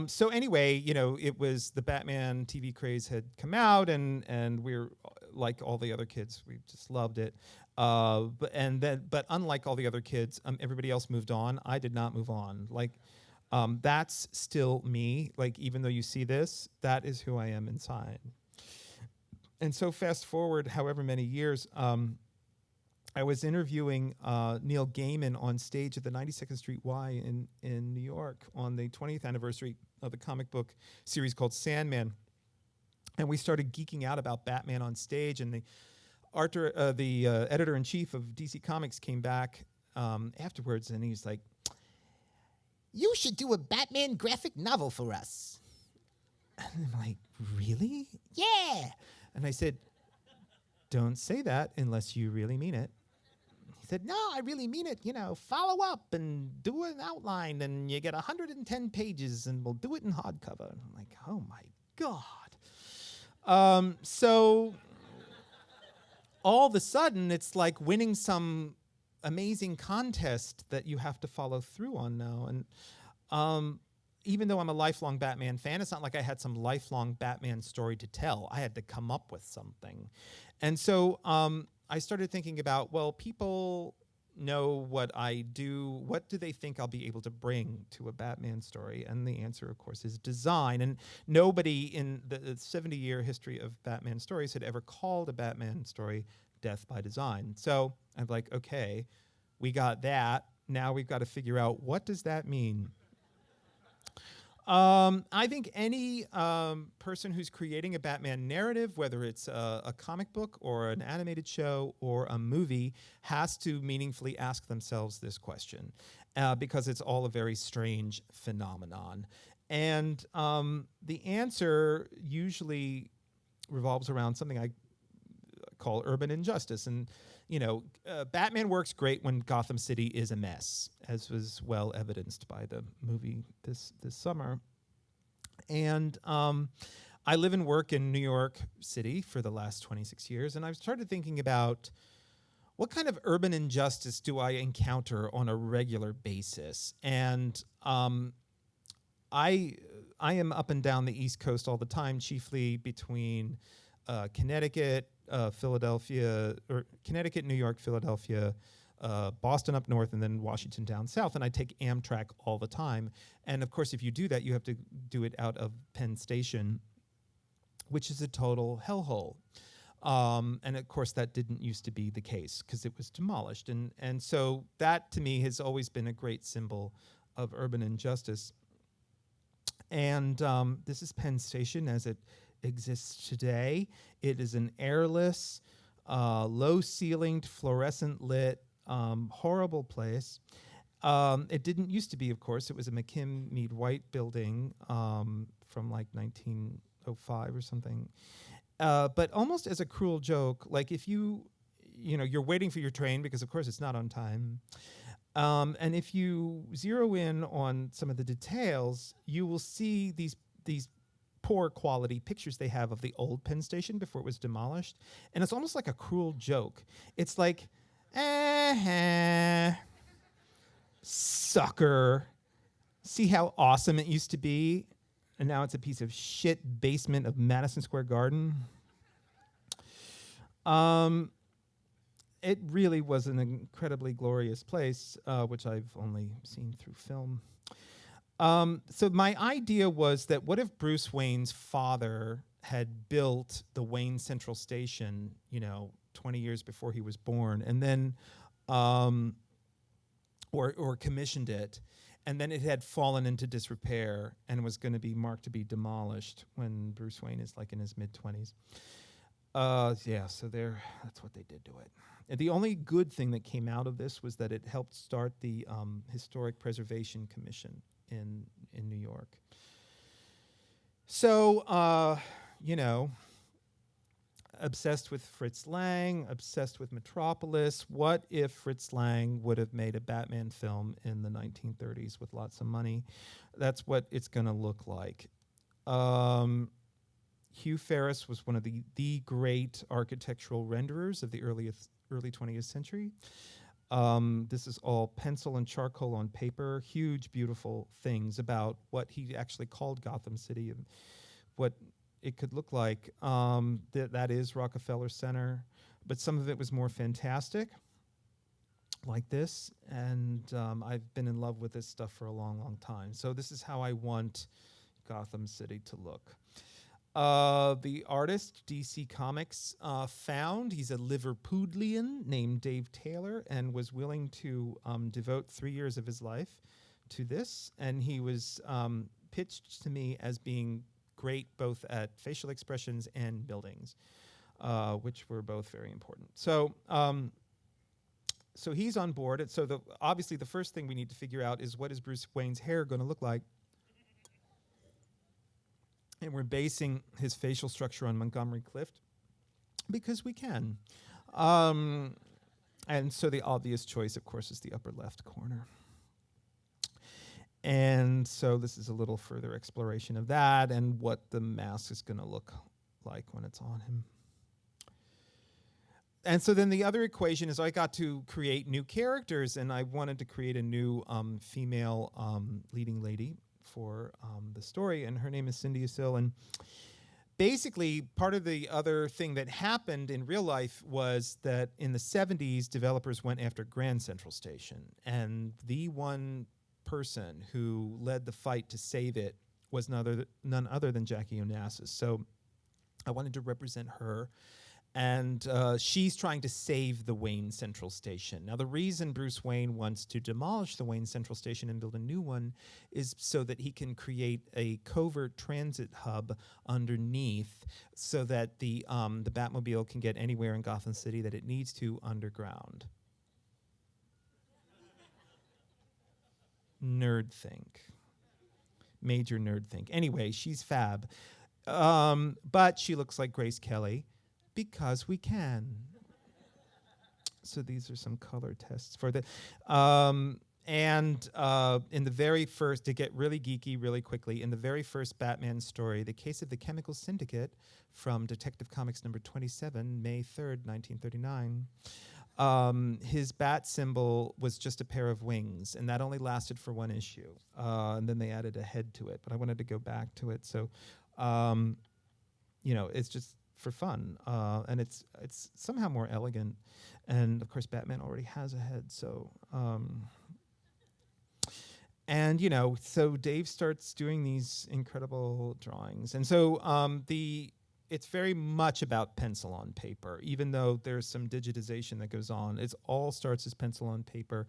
Speaker 2: So anyway, it was the Batman TV craze had come out, and we're like all the other kids, we just loved it. But unlike all the other kids, everybody else moved on. I did not move on. Like, that's still me. Like, even though you see this, that is who I am inside. And so fast forward however many years, I was interviewing Neil Gaiman on stage at the 92nd Street Y in New York on the 20th anniversary of the comic book series called Sandman. And we started geeking out about Batman on stage, and the editor-in-chief of DC Comics came back afterwards, and he's like, "You should do a Batman graphic novel for us." And I'm like, "Really?" "Yeah." And I said, "Don't say that unless you really mean it." He said, "No, I really mean it. Follow up and do an outline, and you get 110 pages, and we'll do it in hardcover." And I'm like, "Oh my God." So all of a sudden, it's like winning some amazing contest that you have to follow through on now. And even though I'm a lifelong Batman fan, it's not like I had some lifelong Batman story to tell. I had to come up with something. And so I started thinking about, well, people know what I do. What do they think I'll be able to bring to a Batman story? And the answer, of course, is design. And nobody in the 70-year history of Batman stories had ever called a Batman story Death by Design. So I'm like, okay, we got that. Now we've got to figure out, what does that mean? I think any person who's creating a Batman narrative, whether it's a comic book or an animated show or a movie, has to meaningfully ask themselves this question, because it's all a very strange phenomenon. And the answer usually revolves around something I call urban injustice. And Batman works great when Gotham City is a mess, as was well evidenced by the movie this summer. And I live and work in New York City for the last 26 years, and I've started thinking about what kind of urban injustice do I encounter on a regular basis. And I am up and down the East Coast all the time, chiefly between Connecticut, Philadelphia, or Connecticut, New York, Philadelphia, Boston up north and then Washington down south, and I take Amtrak all the time. And of course, if you do that, you have to do it out of Penn Station, which is a total hellhole. And of course, that didn't used to be the case because it was demolished. And so that, to me, has always been a great symbol of urban injustice. And this is Penn Station as it exists today. It is an airless, low-ceilinged, fluorescent-lit, horrible place. It didn't used to be, of course. It was a McKim-Mead White building from like 1905 or something. But almost as a cruel joke, like if you're waiting for your train because, of course, it's not on time. And if you zero in on some of the details, you will see these poor quality pictures they have of the old Penn Station before it was demolished. And it's almost like a cruel joke. It's like, sucker. See how awesome it used to be? And now it's a piece of shit basement of Madison Square Garden. It really was an incredibly glorious place, which I've only seen through film. So my idea was that what if Bruce Wayne's father had built the Wayne Central Station, 20 years before he was born, and then, or commissioned it, and then it had fallen into disrepair and was going to be marked to be demolished when Bruce Wayne is like in his mid-20s. So that's what they did to it. And the only good thing that came out of this was that it helped start the Historic Preservation Commission in New York. So, obsessed with Fritz Lang, obsessed with Metropolis. What if Fritz Lang would have made a Batman film in the 1930s with lots of money? That's what it's going to look like. Hugh Ferris was one of the great architectural renderers of the early 20th century. This is all pencil and charcoal on paper, huge, beautiful things about what he actually called Gotham City and what it could look like. That is Rockefeller Center, but some of it was more fantastic, like this. And I've been in love with this stuff for a long, long time. So this is how I want Gotham City to look. The artist DC Comics found, he's a Liverpudlian named Dave Taylor, and was willing to devote 3 years of his life to this. And he was pitched to me as being great both at facial expressions and buildings, which were both very important. So he's on board. And so obviously the first thing we need to figure out is, what is Bruce Wayne's hair going to look like? And we're basing his facial structure on Montgomery Clift because we can. And so the obvious choice, of course, is the upper left corner. And so this is a little further exploration of that and what the mask is going to look like when it's on him. And so then the other equation is I got to create new characters, and I wanted to create a new female leading lady for the story, and her name is Cindy Asil. And basically, part of the other thing that happened in real life was that in the 70s, developers went after Grand Central Station, and the one person who led the fight to save it was none other than Jackie Onassis. So I wanted to represent her. And she's trying to save the Wayne Central Station. Now, the reason Bruce Wayne wants to demolish the Wayne Central Station and build a new one is so that he can create a covert transit hub underneath, so that the Batmobile can get anywhere in Gotham City that it needs to underground. Nerd think. Major nerd think. Anyway, she's fab. But she looks like Grace Kelly. Because we can. So these are some color tests for the, in the very first, to get really geeky really quickly, in the very first Batman story, The Case of the Chemical Syndicate from Detective Comics number 27, May 3rd, 1939, his bat symbol was just a pair of wings, and that only lasted for one issue. And then they added a head to it, but I wanted to go back to it. So, it's just for fun, and it's somehow more elegant. And of course, Batman already has a head, so. And so Dave starts doing these incredible drawings, and so it's very much about pencil on paper, even though there's some digitization that goes on. It all starts as pencil on paper.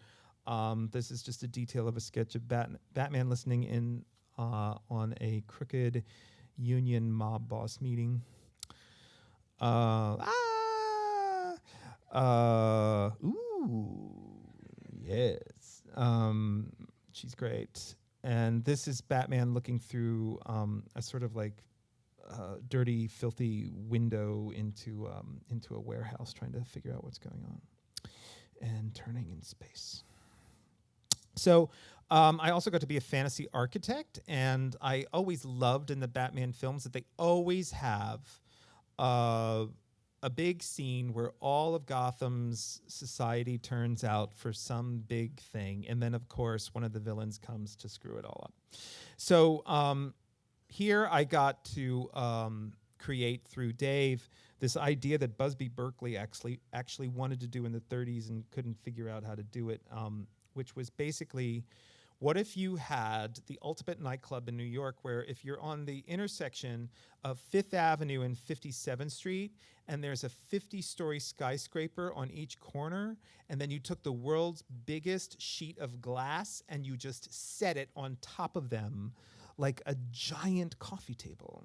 Speaker 2: This is just a detail of a sketch of Batman listening in on a crooked union mob boss meeting. Yes. She's great. And this is Batman looking through a sort of like dirty, filthy window into a warehouse, trying to figure out what's going on, and turning in space. So I also got to be a fantasy architect, and I always loved in the Batman films that they always have a big scene where all of Gotham's society turns out for some big thing, and then, of course, one of the villains comes to screw it all up. So here I got to create, through Dave, this idea that Busby Berkeley actually wanted to do in the 30s and couldn't figure out how to do it, which was basically, what if you had the ultimate nightclub in New York, where if you're on the intersection of 5th Avenue and 57th Street, and there's a 50-story skyscraper on each corner, and then you took the world's biggest sheet of glass and you just set it on top of them like a giant coffee table.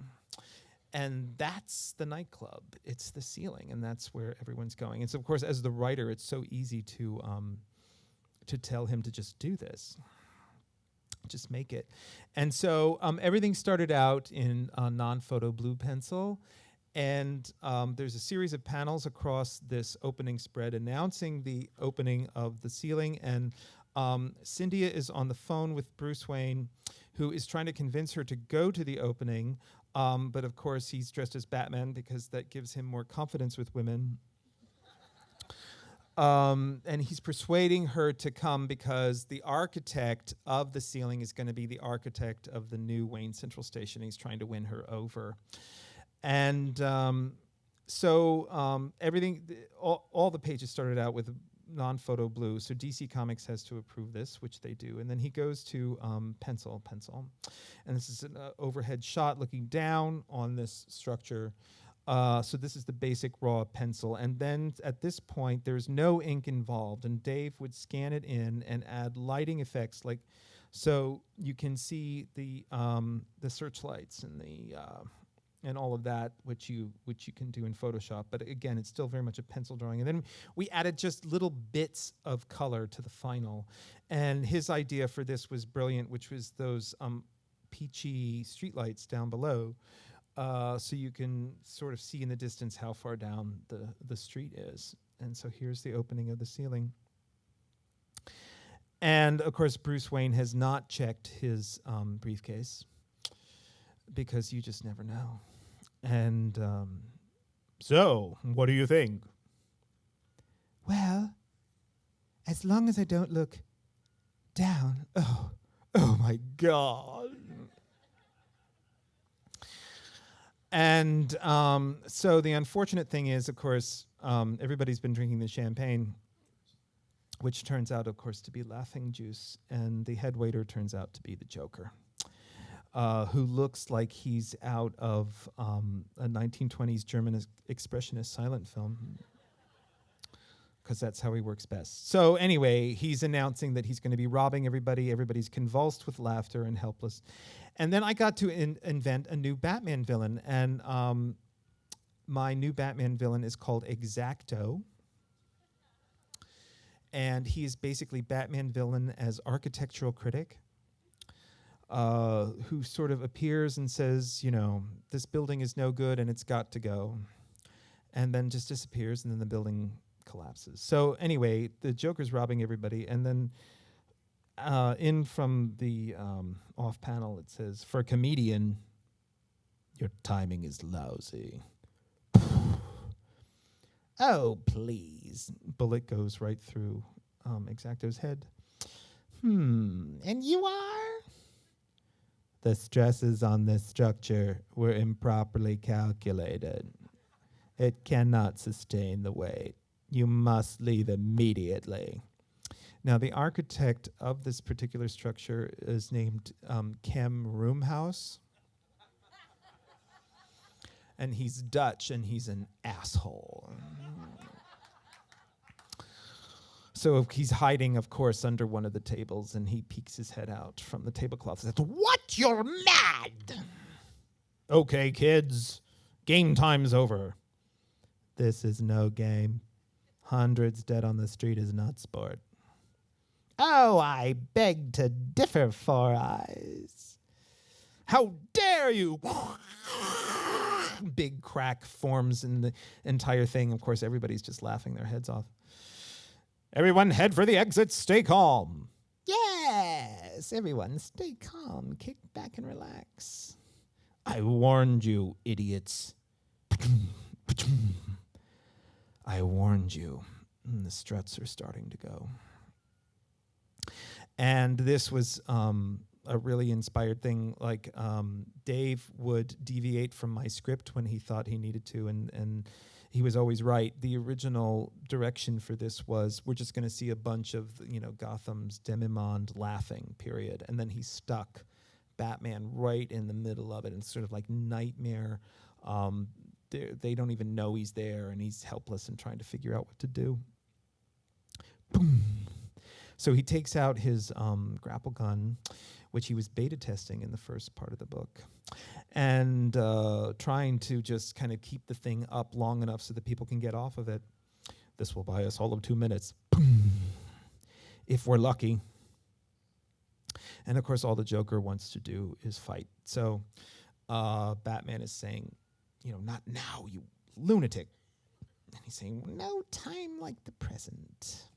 Speaker 2: And that's the nightclub. It's the ceiling, and that's where everyone's going. And so, of course, as the writer, it's so easy to tell him to just do this. Just make it. And so everything started out in non-photo blue pencil. And there's a series of panels across this opening spread announcing the opening of the ceiling. And Cynthia is on the phone with Bruce Wayne, who is trying to convince her to go to the opening. But of course, he's dressed as Batman because that gives him more confidence with women. And he's persuading her to come because the architect of the ceiling is going to be the architect of the new Wayne Central Station. He's trying to win her over. And so everything, all the pages started out with non-photo blue. So DC Comics has to approve this, which they do. And then he goes to pencil. And this is an overhead shot looking down on this structure. So this is the basic raw pencil. And then at this point, there's no ink involved. And Dave would scan it in and add lighting effects, like, so you can see the searchlights and and all of that, which you can do in Photoshop. But again, it's still very much a pencil drawing. And then we added just little bits of color to the final. And his idea for this was brilliant, which was those peachy streetlights down below. So you can sort of see in the distance how far down the street is. And so here's the opening of the ceiling. And, of course, Bruce Wayne has not checked his briefcase because you just never know. And so, what do you think? Well, as long as I don't look down. Oh my God. And so the unfortunate thing is, of course, everybody's been drinking the champagne, which turns out, of course, to be laughing juice. And the head waiter turns out to be the Joker, who looks like he's out of a 1920s German expressionist silent film, because that's how he works best. So anyway, he's announcing that he's going to be robbing everybody. Everybody's convulsed with laughter and helpless. And then I got to invent a new Batman villain. And my new Batman villain is called Exacto. And he is basically Batman villain as architectural critic, who sort of appears and says, this building is no good and it's got to go. And then just disappears, and then the building collapses. So anyway, the Joker's robbing everybody, and then in from the off panel it says, "For a comedian, your timing is lousy." Oh, please. Bullet goes right through Exacto's head. And you are? The stresses on this structure were improperly calculated. It cannot sustain the weight. You must leave immediately. Now, the architect of this particular structure is named Kem Roomhouse. And he's Dutch, and he's an asshole. So he's hiding, of course, under one of the tables, and he peeks his head out from the tablecloth and says, "What? You're mad!" "Okay, kids, game time's over." "This is no game. Hundreds dead on the street is not sport." "Oh, I beg to differ, Four Eyes." "How dare you!" Big crack forms in the entire thing. Of course, everybody's just laughing their heads off. "Everyone head for the exit. Stay calm." "Yes, everyone stay calm. Kick back and relax." "I warned you, idiots." "I warned you." And the struts are starting to go. And this was a really inspired thing. Like Dave would deviate from my script when he thought he needed to, and he was always right. The original direction for this was, we're just going to see a bunch of, Gotham's demimonde laughing, period. And then he stuck Batman right in the middle of it, and sort of like nightmare. They don't even know he's there, and he's helpless and trying to figure out what to do. Boom. So he takes out his grapple gun, which he was beta testing in the first part of the book, and trying to just kind of keep the thing up long enough so that people can get off of it. "This will buy us all of 2 minutes. Boom. If we're lucky." And of course, all the Joker wants to do is fight. So Batman is saying, "Not now, you lunatic." And he's saying, "No time like the present."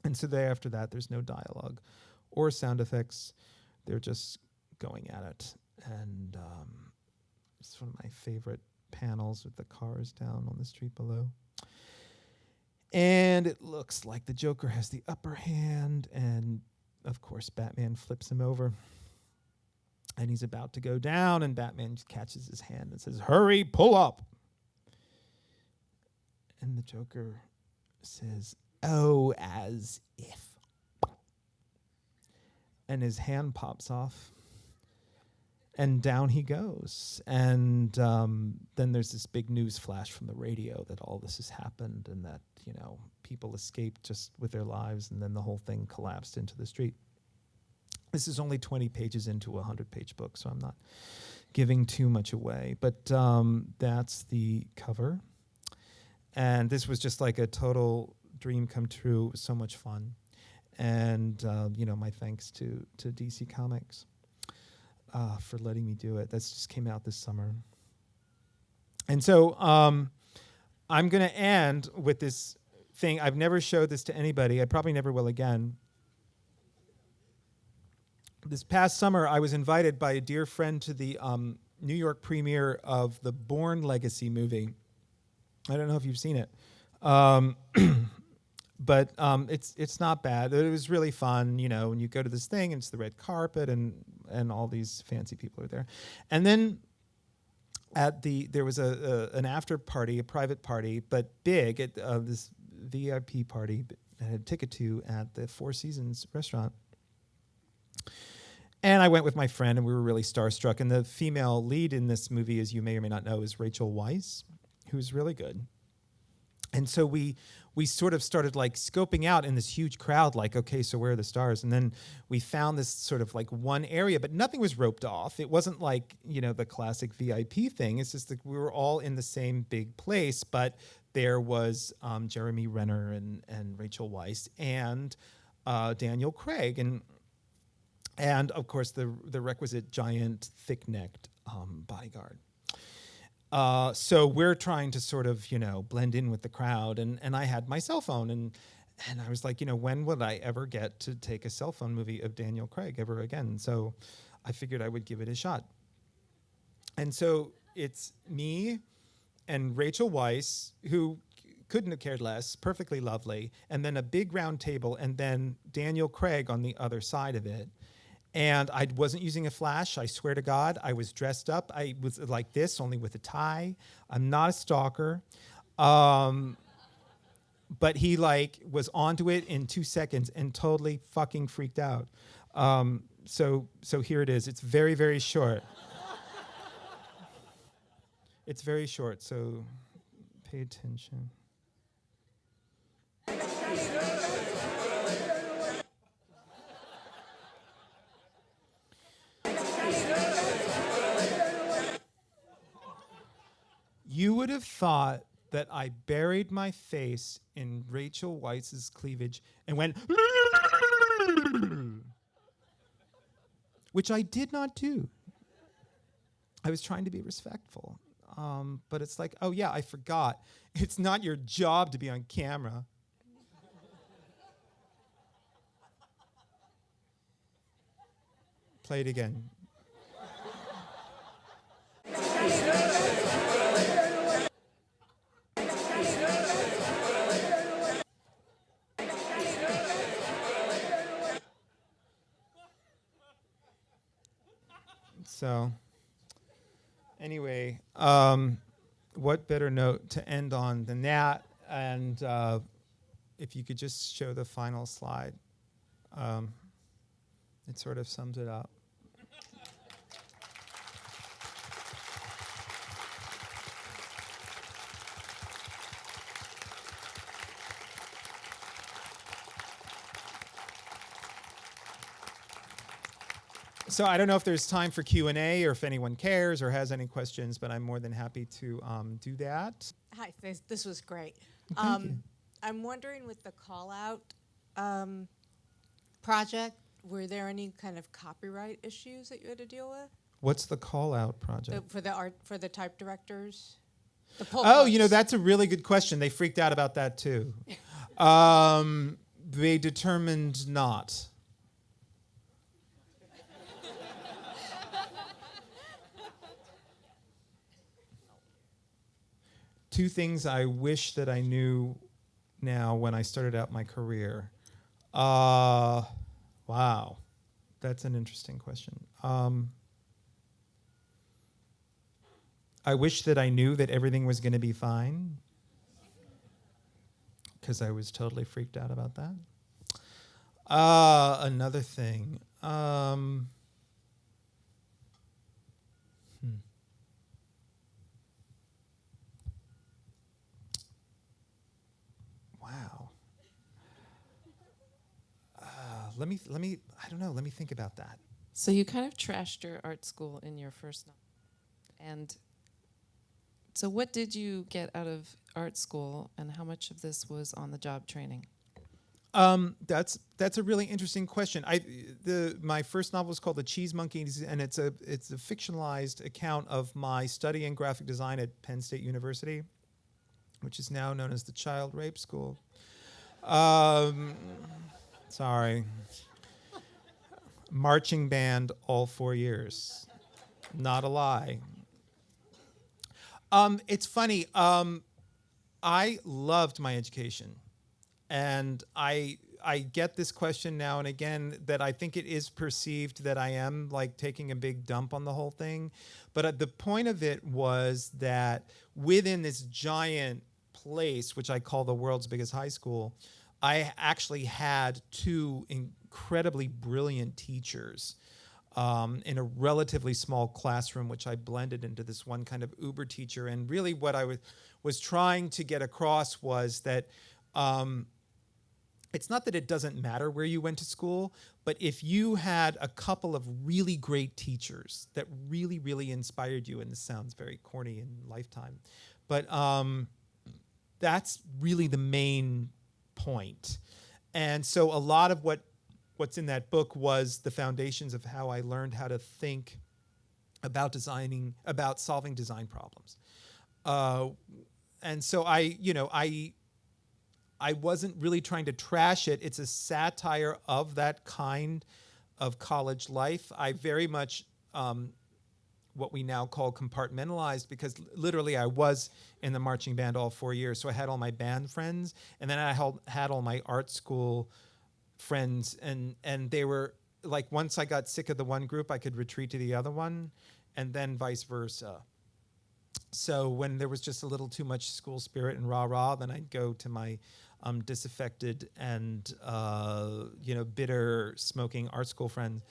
Speaker 2: And so after that, there's no dialogue or sound effects. They're just going at it. And it's one of my favorite panels with the cars down on the street below. And it looks like the Joker has the upper hand. And, of course, Batman flips him over. And he's about to go down, and Batman just catches his hand and says, "Hurry, pull up." And the Joker says, "Oh, as if." And his hand pops off, and down he goes. And then there's this big news flash from the radio that all this has happened, and that, people escaped just with their lives, and then the whole thing collapsed into the street. This is only 20 pages into a 100-page book, so I'm not giving too much away. But that's the cover. And this was just like a total dream come true. It was so much fun. And, my thanks to DC Comics for letting me do it. That's just came out this summer. And so I'm going to end with this thing. I've never showed this to anybody. I probably never will again. This past summer, I was invited by a dear friend to the New York premiere of the Bourne Legacy movie. I don't know if you've seen it. But it's not bad. It was really fun, when you go to this thing, and it's the red carpet, and all these fancy people are there. And then there was an after party, a private party, but big, at this VIP party I had a ticket to at the Four Seasons restaurant. And I went with my friend, and we were really starstruck. And the female lead in this movie, as you may or may not know, is Rachel Weisz, who's really good. And so we sort of started like scoping out in this huge crowd, like, okay, so where are the stars? And then we found this sort of like one area, but nothing was roped off. It wasn't like, the classic VIP thing. It's just that we were all in the same big place, but there was Jeremy Renner and Rachel Weisz and Daniel Craig. And of course, the requisite giant, thick-necked bodyguard. So we're trying to sort of, blend in with the crowd. And I had my cell phone. And I was like, when would I ever get to take a cell phone movie of Daniel Craig ever again? So I figured I would give it a shot. And so it's me and Rachel Weisz, who couldn't have cared less, perfectly lovely, and then a big round table, and then Daniel Craig on the other side of it. And I wasn't using a flash. I swear to God, I was dressed up. I was like this, only with a tie. I'm not a stalker. But he like was onto it in 2 seconds and totally fucking freaked out. So here it is. It's very, very short. It's very short, so pay attention. You would have thought that I buried my face in Rachel Weisz's cleavage and went, which I did not do. I was trying to be respectful. But it's like, oh yeah, I forgot. It's not your job to be on camera. Play it again. So, anyway, what better note to end on than that? And if you could just show the final slide, it sort of sums it up. So I don't know if there's time for Q&A or if anyone cares or has any questions, but I'm more than happy to do that.
Speaker 10: Hi, this was great.
Speaker 2: Thank you.
Speaker 10: I'm wondering with the call-out project, were there any kind of copyright issues that you had to deal with?
Speaker 2: What's the call-out project?
Speaker 10: For the type directors? The pull
Speaker 2: Oh,
Speaker 10: quotes.
Speaker 2: that's a really good question. They freaked out about that too. They determined not. Two things I wish that I knew now when I started out my career. Wow, that's an interesting question. I wish that I knew that everything was going to be fine, because I was totally freaked out about that. Another thing. Wow. Let me. I don't know. Let me think about that.
Speaker 1: So you kind of trashed your art school in your first novel. And so what did you get out of art school, and how much of this was on-the-job training?
Speaker 2: That's a really interesting question. My first novel is called The Cheese Monkeys, and it's a fictionalized account of my study in graphic design at Penn State University, which is now known as the Child Rape School. Sorry. Marching band all 4 years. Not a lie. It's funny. I loved my education. And I get this question now and again that I think it is perceived that I am like taking a big dump on the whole thing. But the point of it was that within this giant place, which I call the world's biggest high school, I actually had two incredibly brilliant teachers in a relatively small classroom, which I blended into this one kind of uber teacher. And really what I was trying to get across was that it's not that it doesn't matter where you went to school, but if you had a couple of really great teachers that really, really inspired you, and this sounds very corny in lifetime, but that's really the main point. And so a lot of what's in that book was the foundations of how I learned how to think about designing, about solving design problems. And so I wasn't really trying to trash it. It's a satire of that kind of college life. I very much what we now call compartmentalized, because literally I was in the marching band all 4 years. So I had all my band friends, and then I had all my art school friends, and they were like once I got sick of the one group, I could retreat to the other one, and then vice versa. So when there was just a little too much school spirit and rah-rah, then I'd go to my disaffected and bitter smoking art school friends.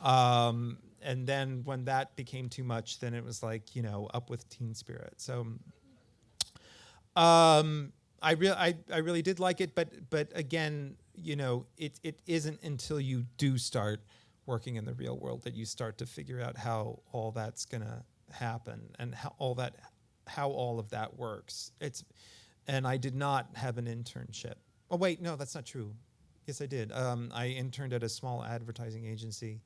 Speaker 2: And then when that became too much, then it was like, up with teen spirit. So I really did like it, but again, it isn't until you do start working in the real world that you start to figure out how all that's gonna happen and how all of that works. And I did not have an internship. Oh wait, no, that's not true. Yes, I did. I interned at a small advertising agency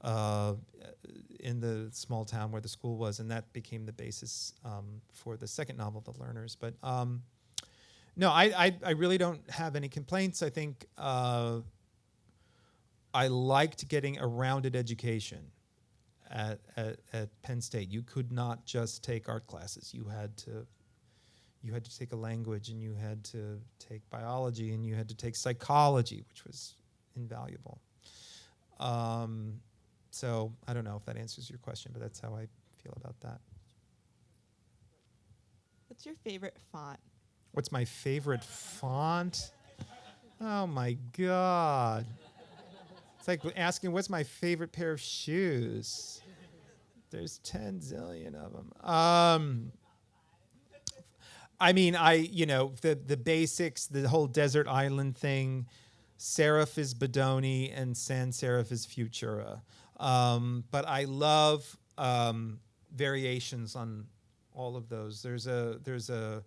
Speaker 2: in the small town where the school was, and that became the basis for the second novel, The Learners. But no, I really don't have any complaints. I think I liked getting a rounded education at Penn State. You could not just take art classes. You had to take a language, and you had to take biology, and you had to take psychology, which was invaluable. So I don't know if that answers your question, but that's how I feel about that.
Speaker 11: What's your favorite font?
Speaker 2: What's my favorite font? Oh my God. It's like asking what's my favorite pair of shoes. There's 10 zillion of them. I mean, the basics, the whole desert island thing, serif is Bodoni and sans serif is Futura. But I love variations on all of those. There's a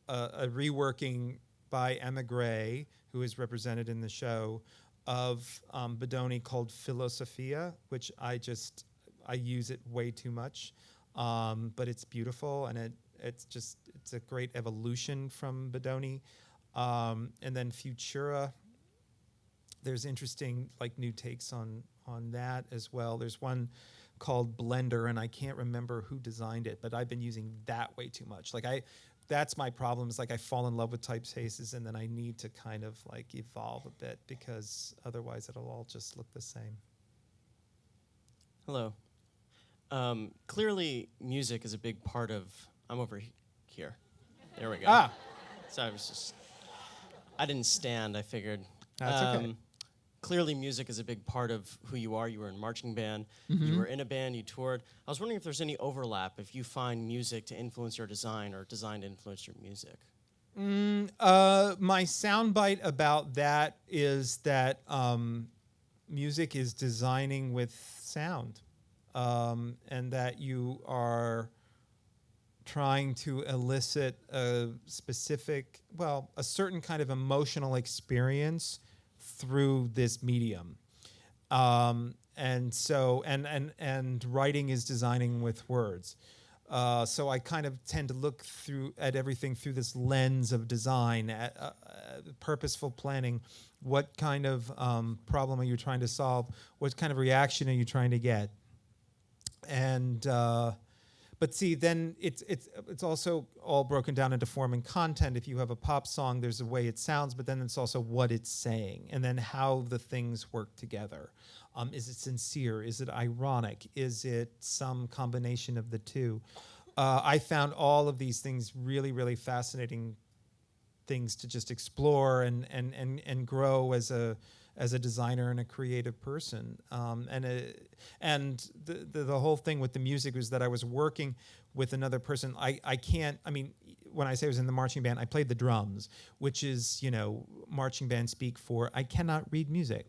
Speaker 2: reworking by Emma Gray, who is represented in the show, of Bodoni called Philosophia, which I use it way too much, but it's beautiful, and it's a great evolution from Bodoni. And then Futura, there's interesting new takes on that as well. There's one called Blender, and I can't remember who designed it, but I've been using that way too much. That's my problem, is I fall in love with typefaces, and then I need to kind of evolve a bit, because otherwise it'll all just look the same.
Speaker 12: Hello. Clearly music is a big part of, I'm over here. There we go. So I didn't stand, I figured.
Speaker 2: That's okay.
Speaker 12: Clearly music is a big part of who you are. You were in marching band,
Speaker 2: Mm-hmm.
Speaker 12: you were in a band, you toured. I was wondering if there's any overlap, if you find music to influence your design or design to influence your music.
Speaker 2: My soundbite about that is that music is designing with sound, and that you are trying to elicit a certain kind of emotional experience through this medium. And writing is designing with words. So I kind of tend to look at everything through this lens of design, purposeful planning. What kind of problem are you trying to solve? What kind of reaction are you trying to get? And but see, then it's also all broken down into form and content. If you have a pop song, there's a way it sounds, but then it's also what it's saying, and then how the things work together. Is it sincere? Is it ironic? Is it some combination of the two? I found all of these things really, really fascinating things to just explore and grow as a designer and a creative person. And the whole thing with the music was that I was working with another person. When I say I was in the marching band, I played the drums, which is, marching band speak for I cannot read music.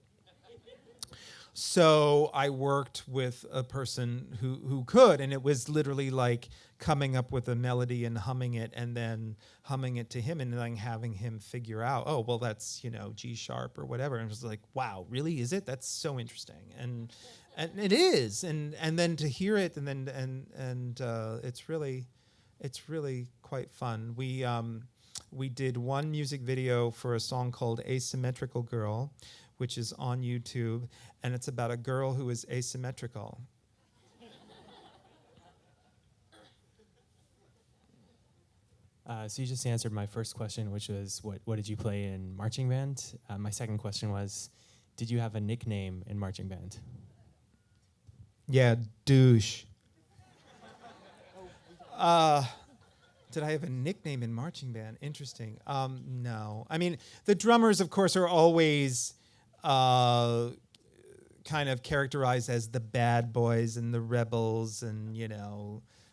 Speaker 2: So I worked with a person who could, and it was literally like coming up with a melody and humming it, and then humming it to him, and then having him figure out, oh, well, that's, G sharp or whatever. And it was like, wow, really, is it? That's so interesting. And it is. And then to hear it, and then it's really quite fun. We did one music video for a song called Asymmetrical Girl, which is on YouTube, and it's about a girl who is asymmetrical.
Speaker 13: So you just answered my first question, which was what did you play in marching band? My second question was, did you have a nickname in marching band?
Speaker 2: Yeah, douche. Did I have a nickname in marching band? Interesting. No. I mean, the drummers, of course, are always kind of characterized as the bad boys and the rebels, and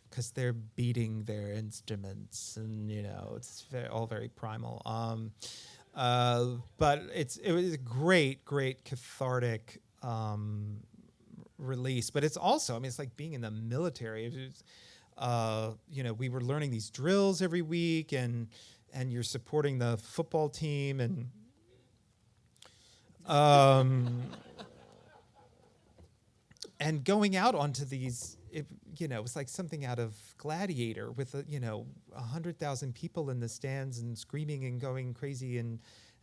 Speaker 2: because they're beating their instruments, and it's all very primal. But it was a great cathartic release. But it's also, I mean, it's like being in the military. We were learning these drills every week, and you're supporting the football team, and and going out onto these, it's like something out of Gladiator with 100,000 people in the stands and screaming and going crazy, and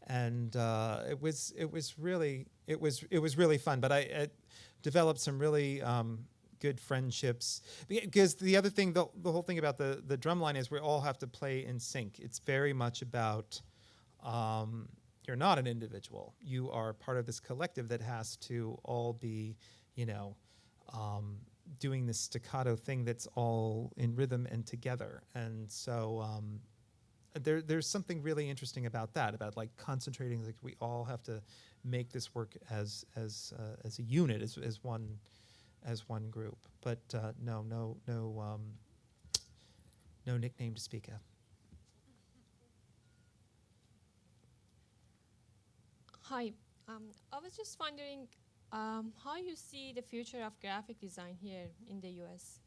Speaker 2: it was really fun. But I developed some really good friendships, because the other thing, the whole thing about the drum line is we all have to play in sync. It's very much about you're not an individual. You are part of this collective that has to all be, doing this staccato thing that's all in rhythm and together. And so there's something really interesting about that, about like concentrating, like we all have to make this work as a unit, as one group. But no nickname to speak of.
Speaker 14: Hi, I was just wondering how you see the future of graphic design here in the U.S.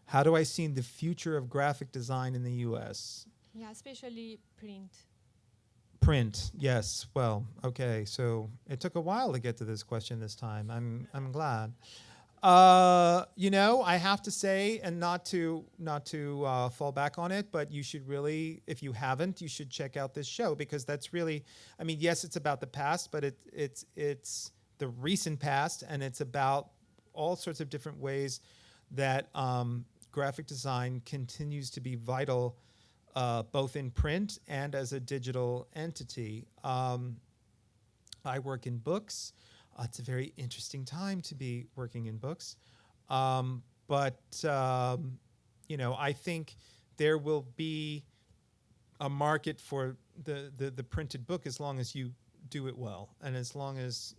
Speaker 2: How do I see the future of graphic design in the U.S.?
Speaker 14: Yeah, especially print.
Speaker 2: Print, yes. Well, okay. So it took a while to get to this question this time. I'm glad. I have to say, and not to fall back on it, but you should really, if you haven't, you should check out this show, because that's really, I mean, yes, it's about the past, but it's the recent past, and it's about all sorts of different ways that graphic design continues to be vital, both in print and as a digital entity. I work in books. It's a very interesting time to be working in books. But I think there will be a market for the printed book as long as you do it well, and as long as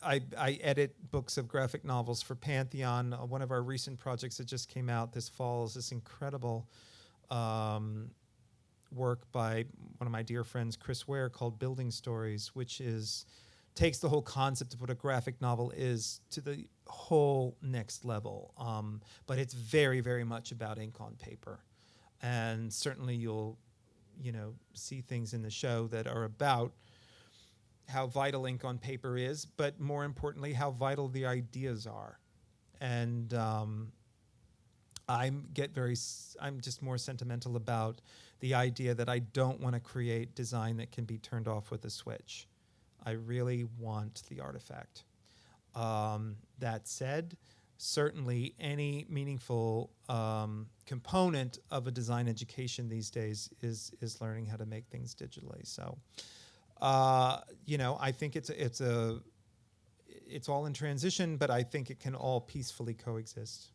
Speaker 2: I edit books of graphic novels for Pantheon. One of our recent projects that just came out this fall is this incredible work by one of my dear friends, Chris Ware, called Building Stories, which takes the whole concept of what a graphic novel is to the whole next level. But it's very, very much about ink on paper. And certainly you'll, see things in the show that are about how vital ink on paper is, but more importantly, how vital the ideas are. And I'm just more sentimental about the idea that I don't want to create design that can be turned off with a switch. I really want the artifact. That said, certainly any meaningful component of a design education these days is learning how to make things digitally. So, I think it's all in transition, but I think it can all peacefully coexist.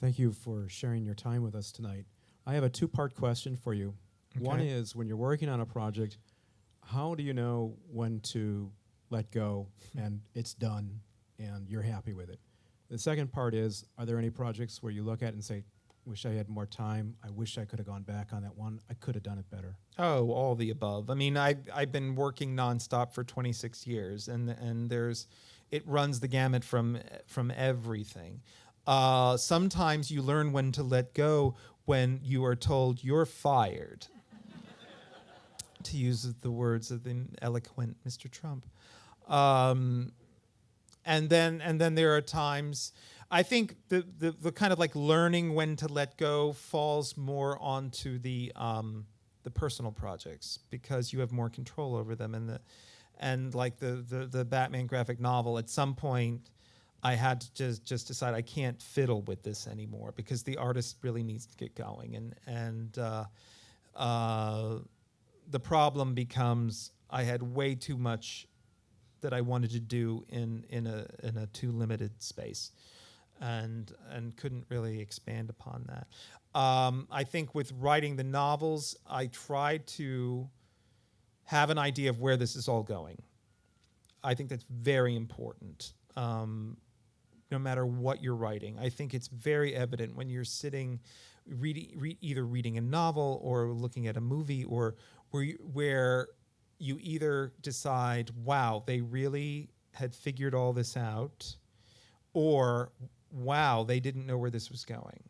Speaker 15: Thank you for sharing your time with us tonight. I have a two-part question for you.
Speaker 2: Okay.
Speaker 15: One is, when you're working on a project, how do you know when to let go and it's done and you're happy with it? The second part is, are there any projects where you look at it and say, wish I had more time, I wish I could have gone back on that one, I could have done it better?
Speaker 2: Oh, all the above. I mean, I've been working nonstop for 26 years, and it runs the gamut from everything. Sometimes you learn when to let go when you are told you're fired, to use the words of the eloquent Mr. Trump. And then there are times, I think the kind of like learning when to let go falls more onto the personal projects, because you have more control over them, and like the Batman graphic novel, at some point I had to just decide I can't fiddle with this anymore because the artist really needs to get going. And the problem becomes I had way too much that I wanted to do in a too limited space, and couldn't really expand upon that. I think with writing the novels, I tried to have an idea of where this is all going. I think that's very important. No matter what you're writing, I think it's very evident when you're sitting, either reading a novel or looking at a movie, or where you either decide, wow, they really had figured all this out, or wow, they didn't know where this was going.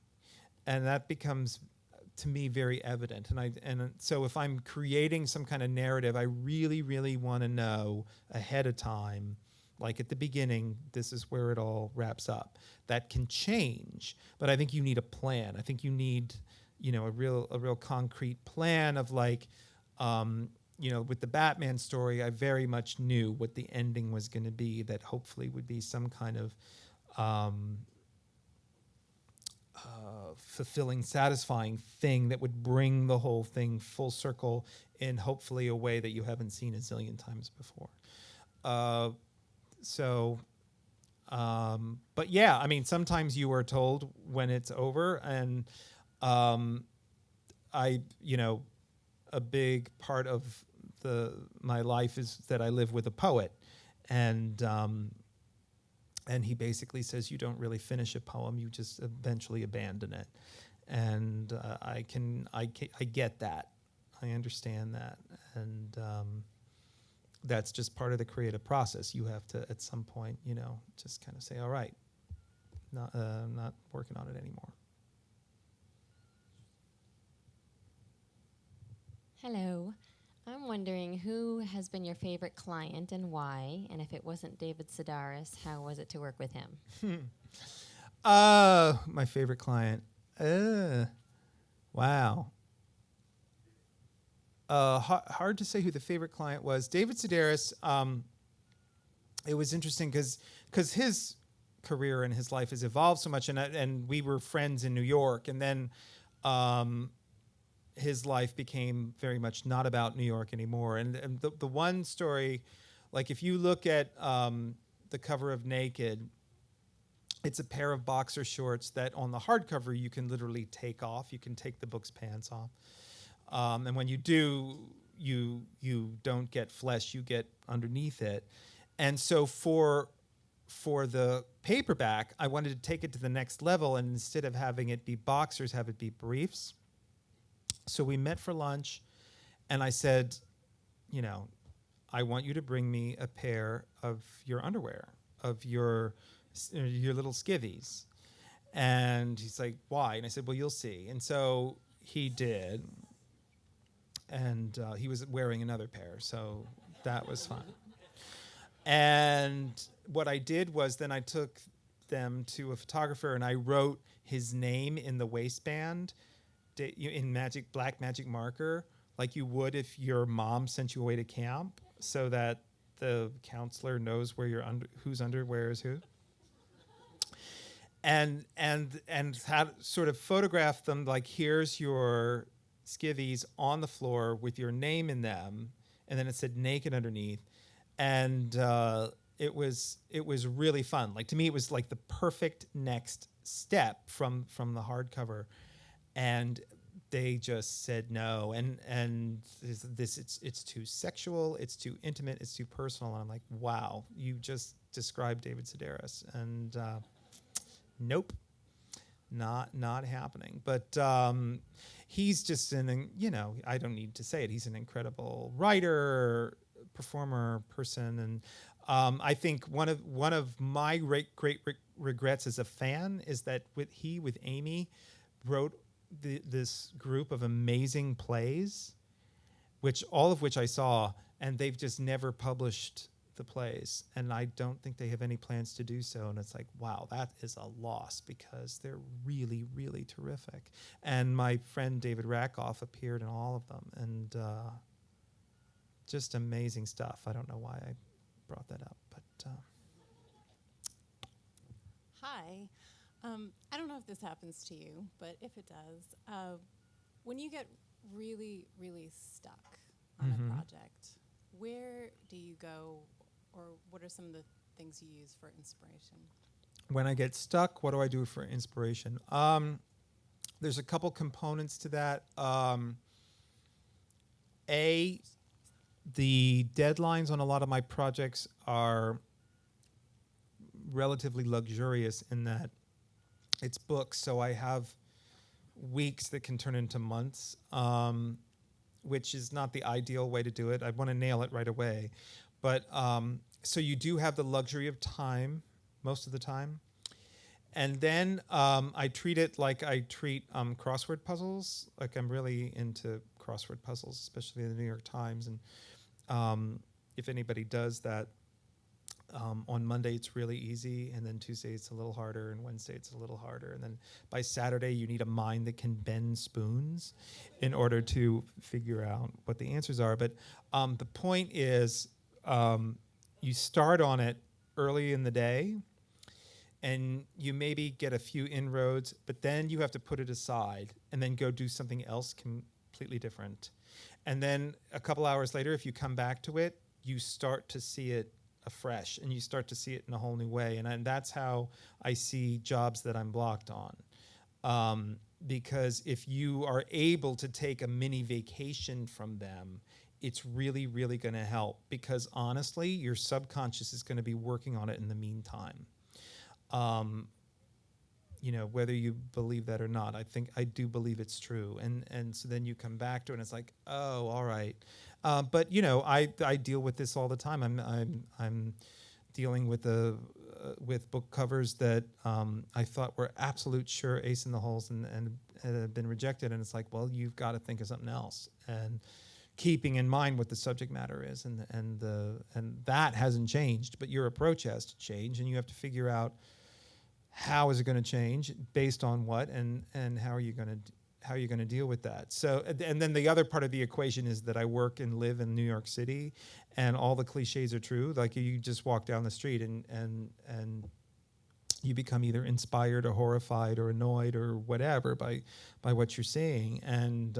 Speaker 2: And that becomes, to me, very evident. And so if I'm creating some kind of narrative, I really, really want to know ahead of time, like at the beginning, this is where it all wraps up. That can change, but I think you need a plan. I think you need, a real concrete plan of like, with the Batman story, I very much knew what the ending was going to be, that hopefully would be some kind of fulfilling, satisfying thing that would bring the whole thing full circle in hopefully a way that you haven't seen a zillion times before. But yeah, I mean, sometimes you are told when it's over, and a big part of my life is that I live with a poet, and he basically says you don't really finish a poem, you just eventually abandon it. And I get that, I understand that, and that's just part of the creative process. You have to, at some point, just kind of say, all right, I'm not working on it anymore.
Speaker 16: Hello. I'm wondering who has been your favorite client and why, and if it wasn't David Sedaris, how was it to work with him?
Speaker 2: My favorite client. Wow. Hard to say who the favorite client was. David Sedaris, it was interesting because his career and his life has evolved so much, and we were friends in New York, and then his life became very much not about New York anymore. And the one story, like if you look at the cover of Naked, it's a pair of boxer shorts that on the hardcover you can literally take off. You can take the book's pants off. And when you do, you don't get flesh, you get underneath it. And so for the paperback, I wanted to take it to the next level, and instead of having it be boxers, have it be briefs. So we met for lunch, and I said, I want you to bring me a pair of your underwear, of your little skivvies. And he's like, why? And I said, well, you'll see. And so he did. And he was wearing another pair, so that was fun. And what I did was then I took them to a photographer, and I wrote his name in the waistband in black magic marker, like you would if your mom sent you away to camp, so that the counselor knows where whose underwear is who. And had sort of photographed them, like, here's your skivvies on the floor with your name in them, and then it said Naked underneath. And it was really fun. Like, to me, it was like the perfect next step from the hardcover. And they just said no, and it's too sexual, it's too intimate, it's too personal. And I'm like, wow, you just described David Sedaris, and nope, not happening. But he's just I don't need to say it. He's an incredible writer, performer, person, and I think one of my great regrets as a fan is that with Amy wrote this group of amazing plays, all of which I saw, and they've just never published the plays, and I don't think they have any plans to do so. And it's like, wow, that is a loss, because they're really, really terrific. And my friend David Rakoff appeared in all of them, and just amazing stuff. I don't know why I brought that up, but
Speaker 11: Hi. I don't know if this happens to you, but if it does, when you get really, really stuck on a project, where do you go, or what are some of the things you use for inspiration?
Speaker 2: When I get stuck, what do I do for inspiration? There's a couple components to that. The deadlines on a lot of my projects are relatively luxurious in that it's books, so I have weeks that can turn into months, which is not the ideal way to do it. I want to nail it right away. But so you do have the luxury of time most of the time. And then I treat it like I treat crossword puzzles. Like I'm really into crossword puzzles, especially in the New York Times. And if anybody does that, on Monday it's really easy, and then Tuesday it's a little harder, and Wednesday it's a little harder. And then by Saturday you need a mind that can bend spoons in order to figure out what the answers are. But the point is you start on it early in the day, and you maybe get a few inroads, but then you have to put it aside and then go do something else completely different. And then a couple hours later, if you come back to it, you start to see it afresh, and you start to see it in a whole new way. And that's how I see jobs that I'm blocked on. Because if you are able to take a mini vacation from them, it's really, really going to help, because honestly, your subconscious is going to be working on it in the meantime. Whether you believe that or not, I do believe it's true. And so then you come back to it and it's like, oh, all right. But I deal with this all the time. I'm dealing with with book covers that I thought were absolute sure ace in the holes and have been rejected. And it's like, well, you've got to think of something else. And keeping in mind what the subject matter is, and that hasn't changed, but your approach has to change, and you have to figure out how is it going to change based on what, and how are you going to deal with that. So, and then the other part of the equation is that I work and live in New York City, and all the cliches are true. Like you just walk down the street and you become either inspired or horrified or annoyed or whatever by what you're seeing. And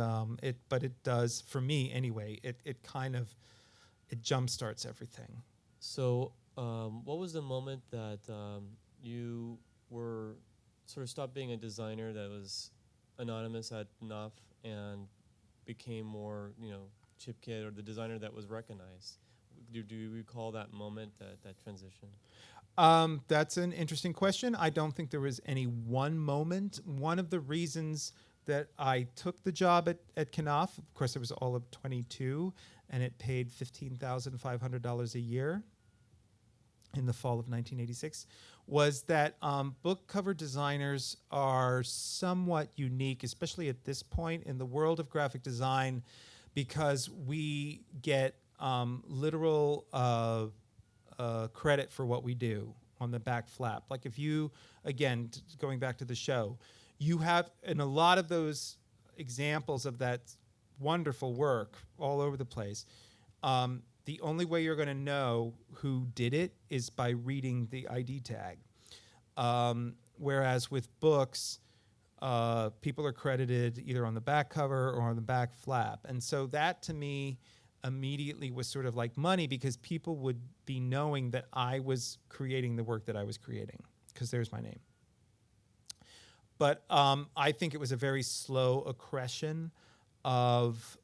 Speaker 2: but it does, for me anyway, it jumpstarts everything.
Speaker 17: So what was the moment that you were sort of stopped being a designer that was anonymous at Knopf and became more, Chip Kid, or the designer that was recognized? Do you recall that moment, that transition?
Speaker 2: That's an interesting question. I don't think there was any one moment. One of the reasons that I took the job at Knopf, of course, it was all of 22, and it paid $15,500 a year in the fall of 1986, was that book cover designers are somewhat unique, especially at this point in the world of graphic design, because we get literal credit for what we do on the back flap. Like if you, again, going back to the show, you have, in a lot of those examples of that wonderful work all over the place, the only way you're going to know who did it is by reading the ID tag. Whereas with books, people are credited either on the back cover or on the back flap. And so that, to me, immediately was sort of like money, because people would be knowing that I was creating the work that I was creating, because there's my name. But I think it was a very slow accretion of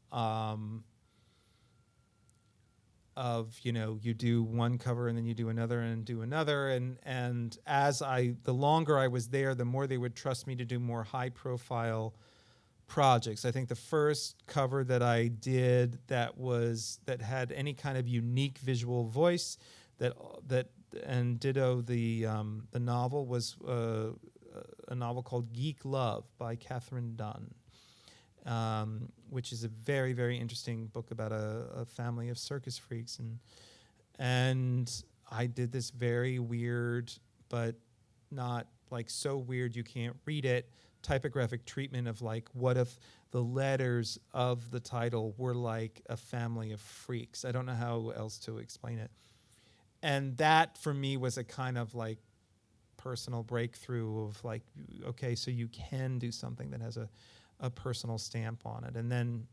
Speaker 2: you do one cover and then you do another and do another, and as the longer I was there, the more they would trust me to do more high profile projects. I think the first cover that I did that had any kind of unique visual voice, and ditto the novel was a novel called Geek Love by Catherine Dunn, which is a very, very interesting book about a family of circus freaks, and I did this very weird, but not like so weird you can't read it, typographic treatment of like, what if the letters of the title were like a family of freaks? I don't know how else to explain it. And that for me was a kind of like personal breakthrough of like, okay, so you can do something that has a personal stamp on it. And then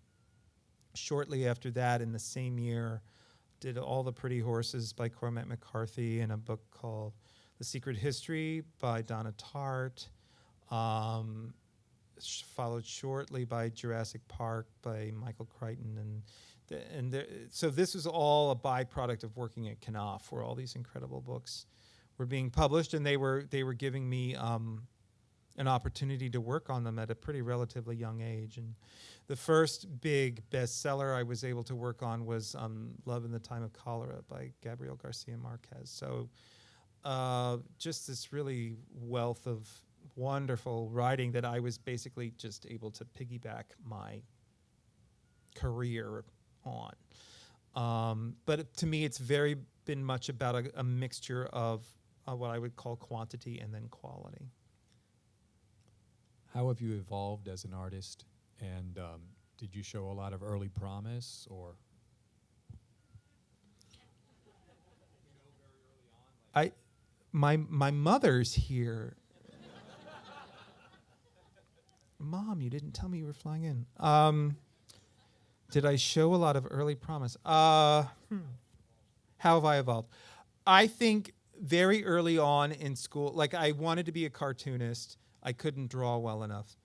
Speaker 2: shortly after that, in the same year, did All the Pretty Horses by Cormac McCarthy and a book called The Secret History by Donna Tartt. Followed shortly by Jurassic Park by Michael Crichton. So this was all a byproduct of working at Knopf, where all these incredible books were being published, and they were giving me an opportunity to work on them at a pretty relatively young age. And the first big bestseller I was able to work on was Love in the Time of Cholera by Gabriel Garcia Marquez. So just this really wealth of wonderful writing that I was basically just able to piggyback my career on. But to me, it's been much about a mixture of what I would call quantity and then quality.
Speaker 18: How have you evolved as an artist, and did you show a lot of early promise, or?
Speaker 2: My mother's here. Mom, you didn't tell me you were flying in. Did I show a lot of early promise? How have I evolved? I think very early on in school, like I wanted to be a cartoonist. I couldn't draw well enough.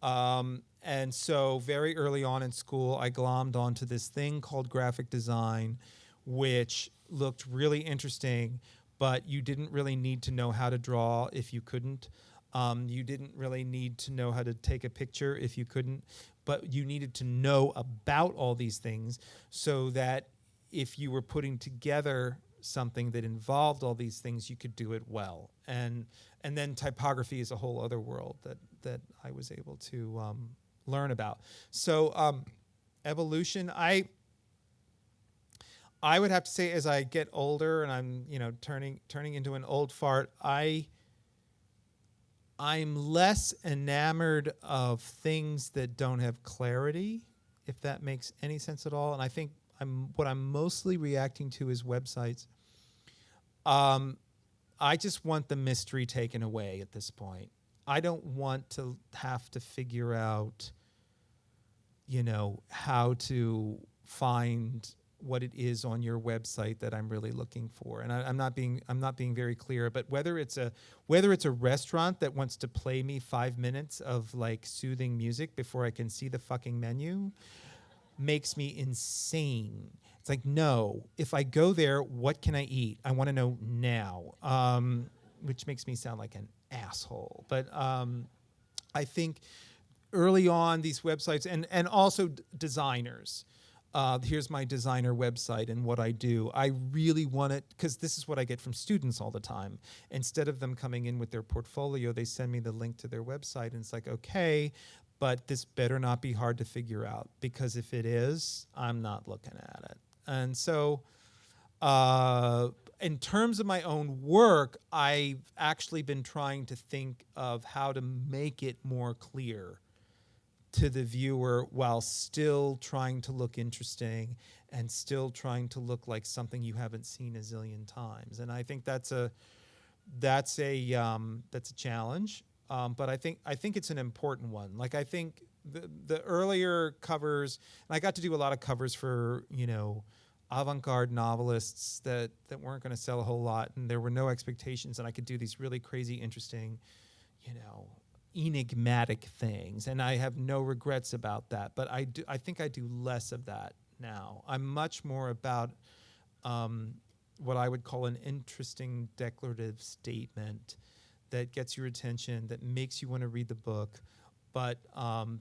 Speaker 2: And so very early on in school, I glommed onto this thing called graphic design, which looked really interesting, but you didn't really need to know how to draw if you couldn't. You didn't really need to know how to take a picture if you couldn't, but you needed to know about all these things so that if you were putting together something that involved all these things, you could do it well. And then typography is a whole other world that I was able to learn about. So evolution, I would have to say, as I get older and I'm turning into an old fart, I'm less enamored of things that don't have clarity, if that makes any sense at all. And I think what I'm mostly reacting to is websites. I just want the mystery taken away at this point. I don't want to have to figure out, how to find what it is on your website that I'm really looking for. And I'm not being very clear, but whether it's a restaurant that wants to play me 5 minutes of like soothing music before I can see the fucking menu makes me insane. It's like, no, if I go there, what can I eat? I want to know now, which makes me sound like an asshole. But I think early on these websites and also designers, here's my designer website and what I do. I really want it, because this is what I get from students all the time. Instead of them coming in with their portfolio, they send me the link to their website, and it's like, okay, but this better not be hard to figure out, because if it is, I'm not looking at it. And so in terms of my own work, I've actually been trying to think of how to make it more clear to the viewer while still trying to look interesting and still trying to look like something you haven't seen a zillion times. And I think that's a challenge. But I think it's an important one. Like, I think the earlier covers, and I got to do a lot of covers for, avant-garde novelists that weren't going to sell a whole lot, and there were no expectations, and I could do these really crazy, interesting, enigmatic things, and I have no regrets about that. But I think I do less of that now. I'm much more about what I would call an interesting declarative statement that gets your attention, that makes you want to read the book, but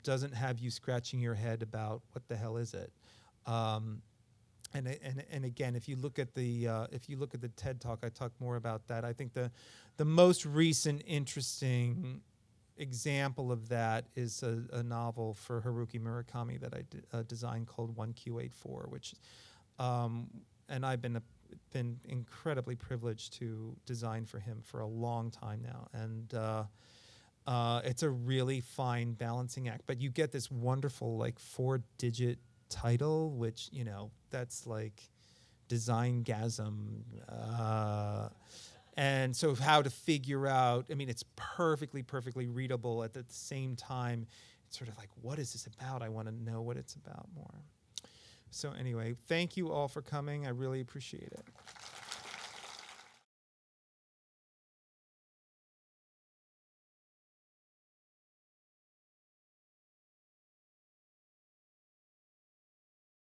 Speaker 2: doesn't have you scratching your head about what the hell is it. And again, if you look at the TED Talk, I talk more about that. I think the most recent interesting example of that is a novel for Haruki Murakami that I designed called 1Q84, which, and I've been incredibly privileged to design for him for a long time now, and it's a really fine balancing act. But you get this wonderful like 4-digit title, which that's like design-gasm, And so how to figure out, I mean, it's perfectly readable at the same time. It's sort of like, what is this about? I want to know what it's about more. So anyway, thank you all for coming. I really appreciate it.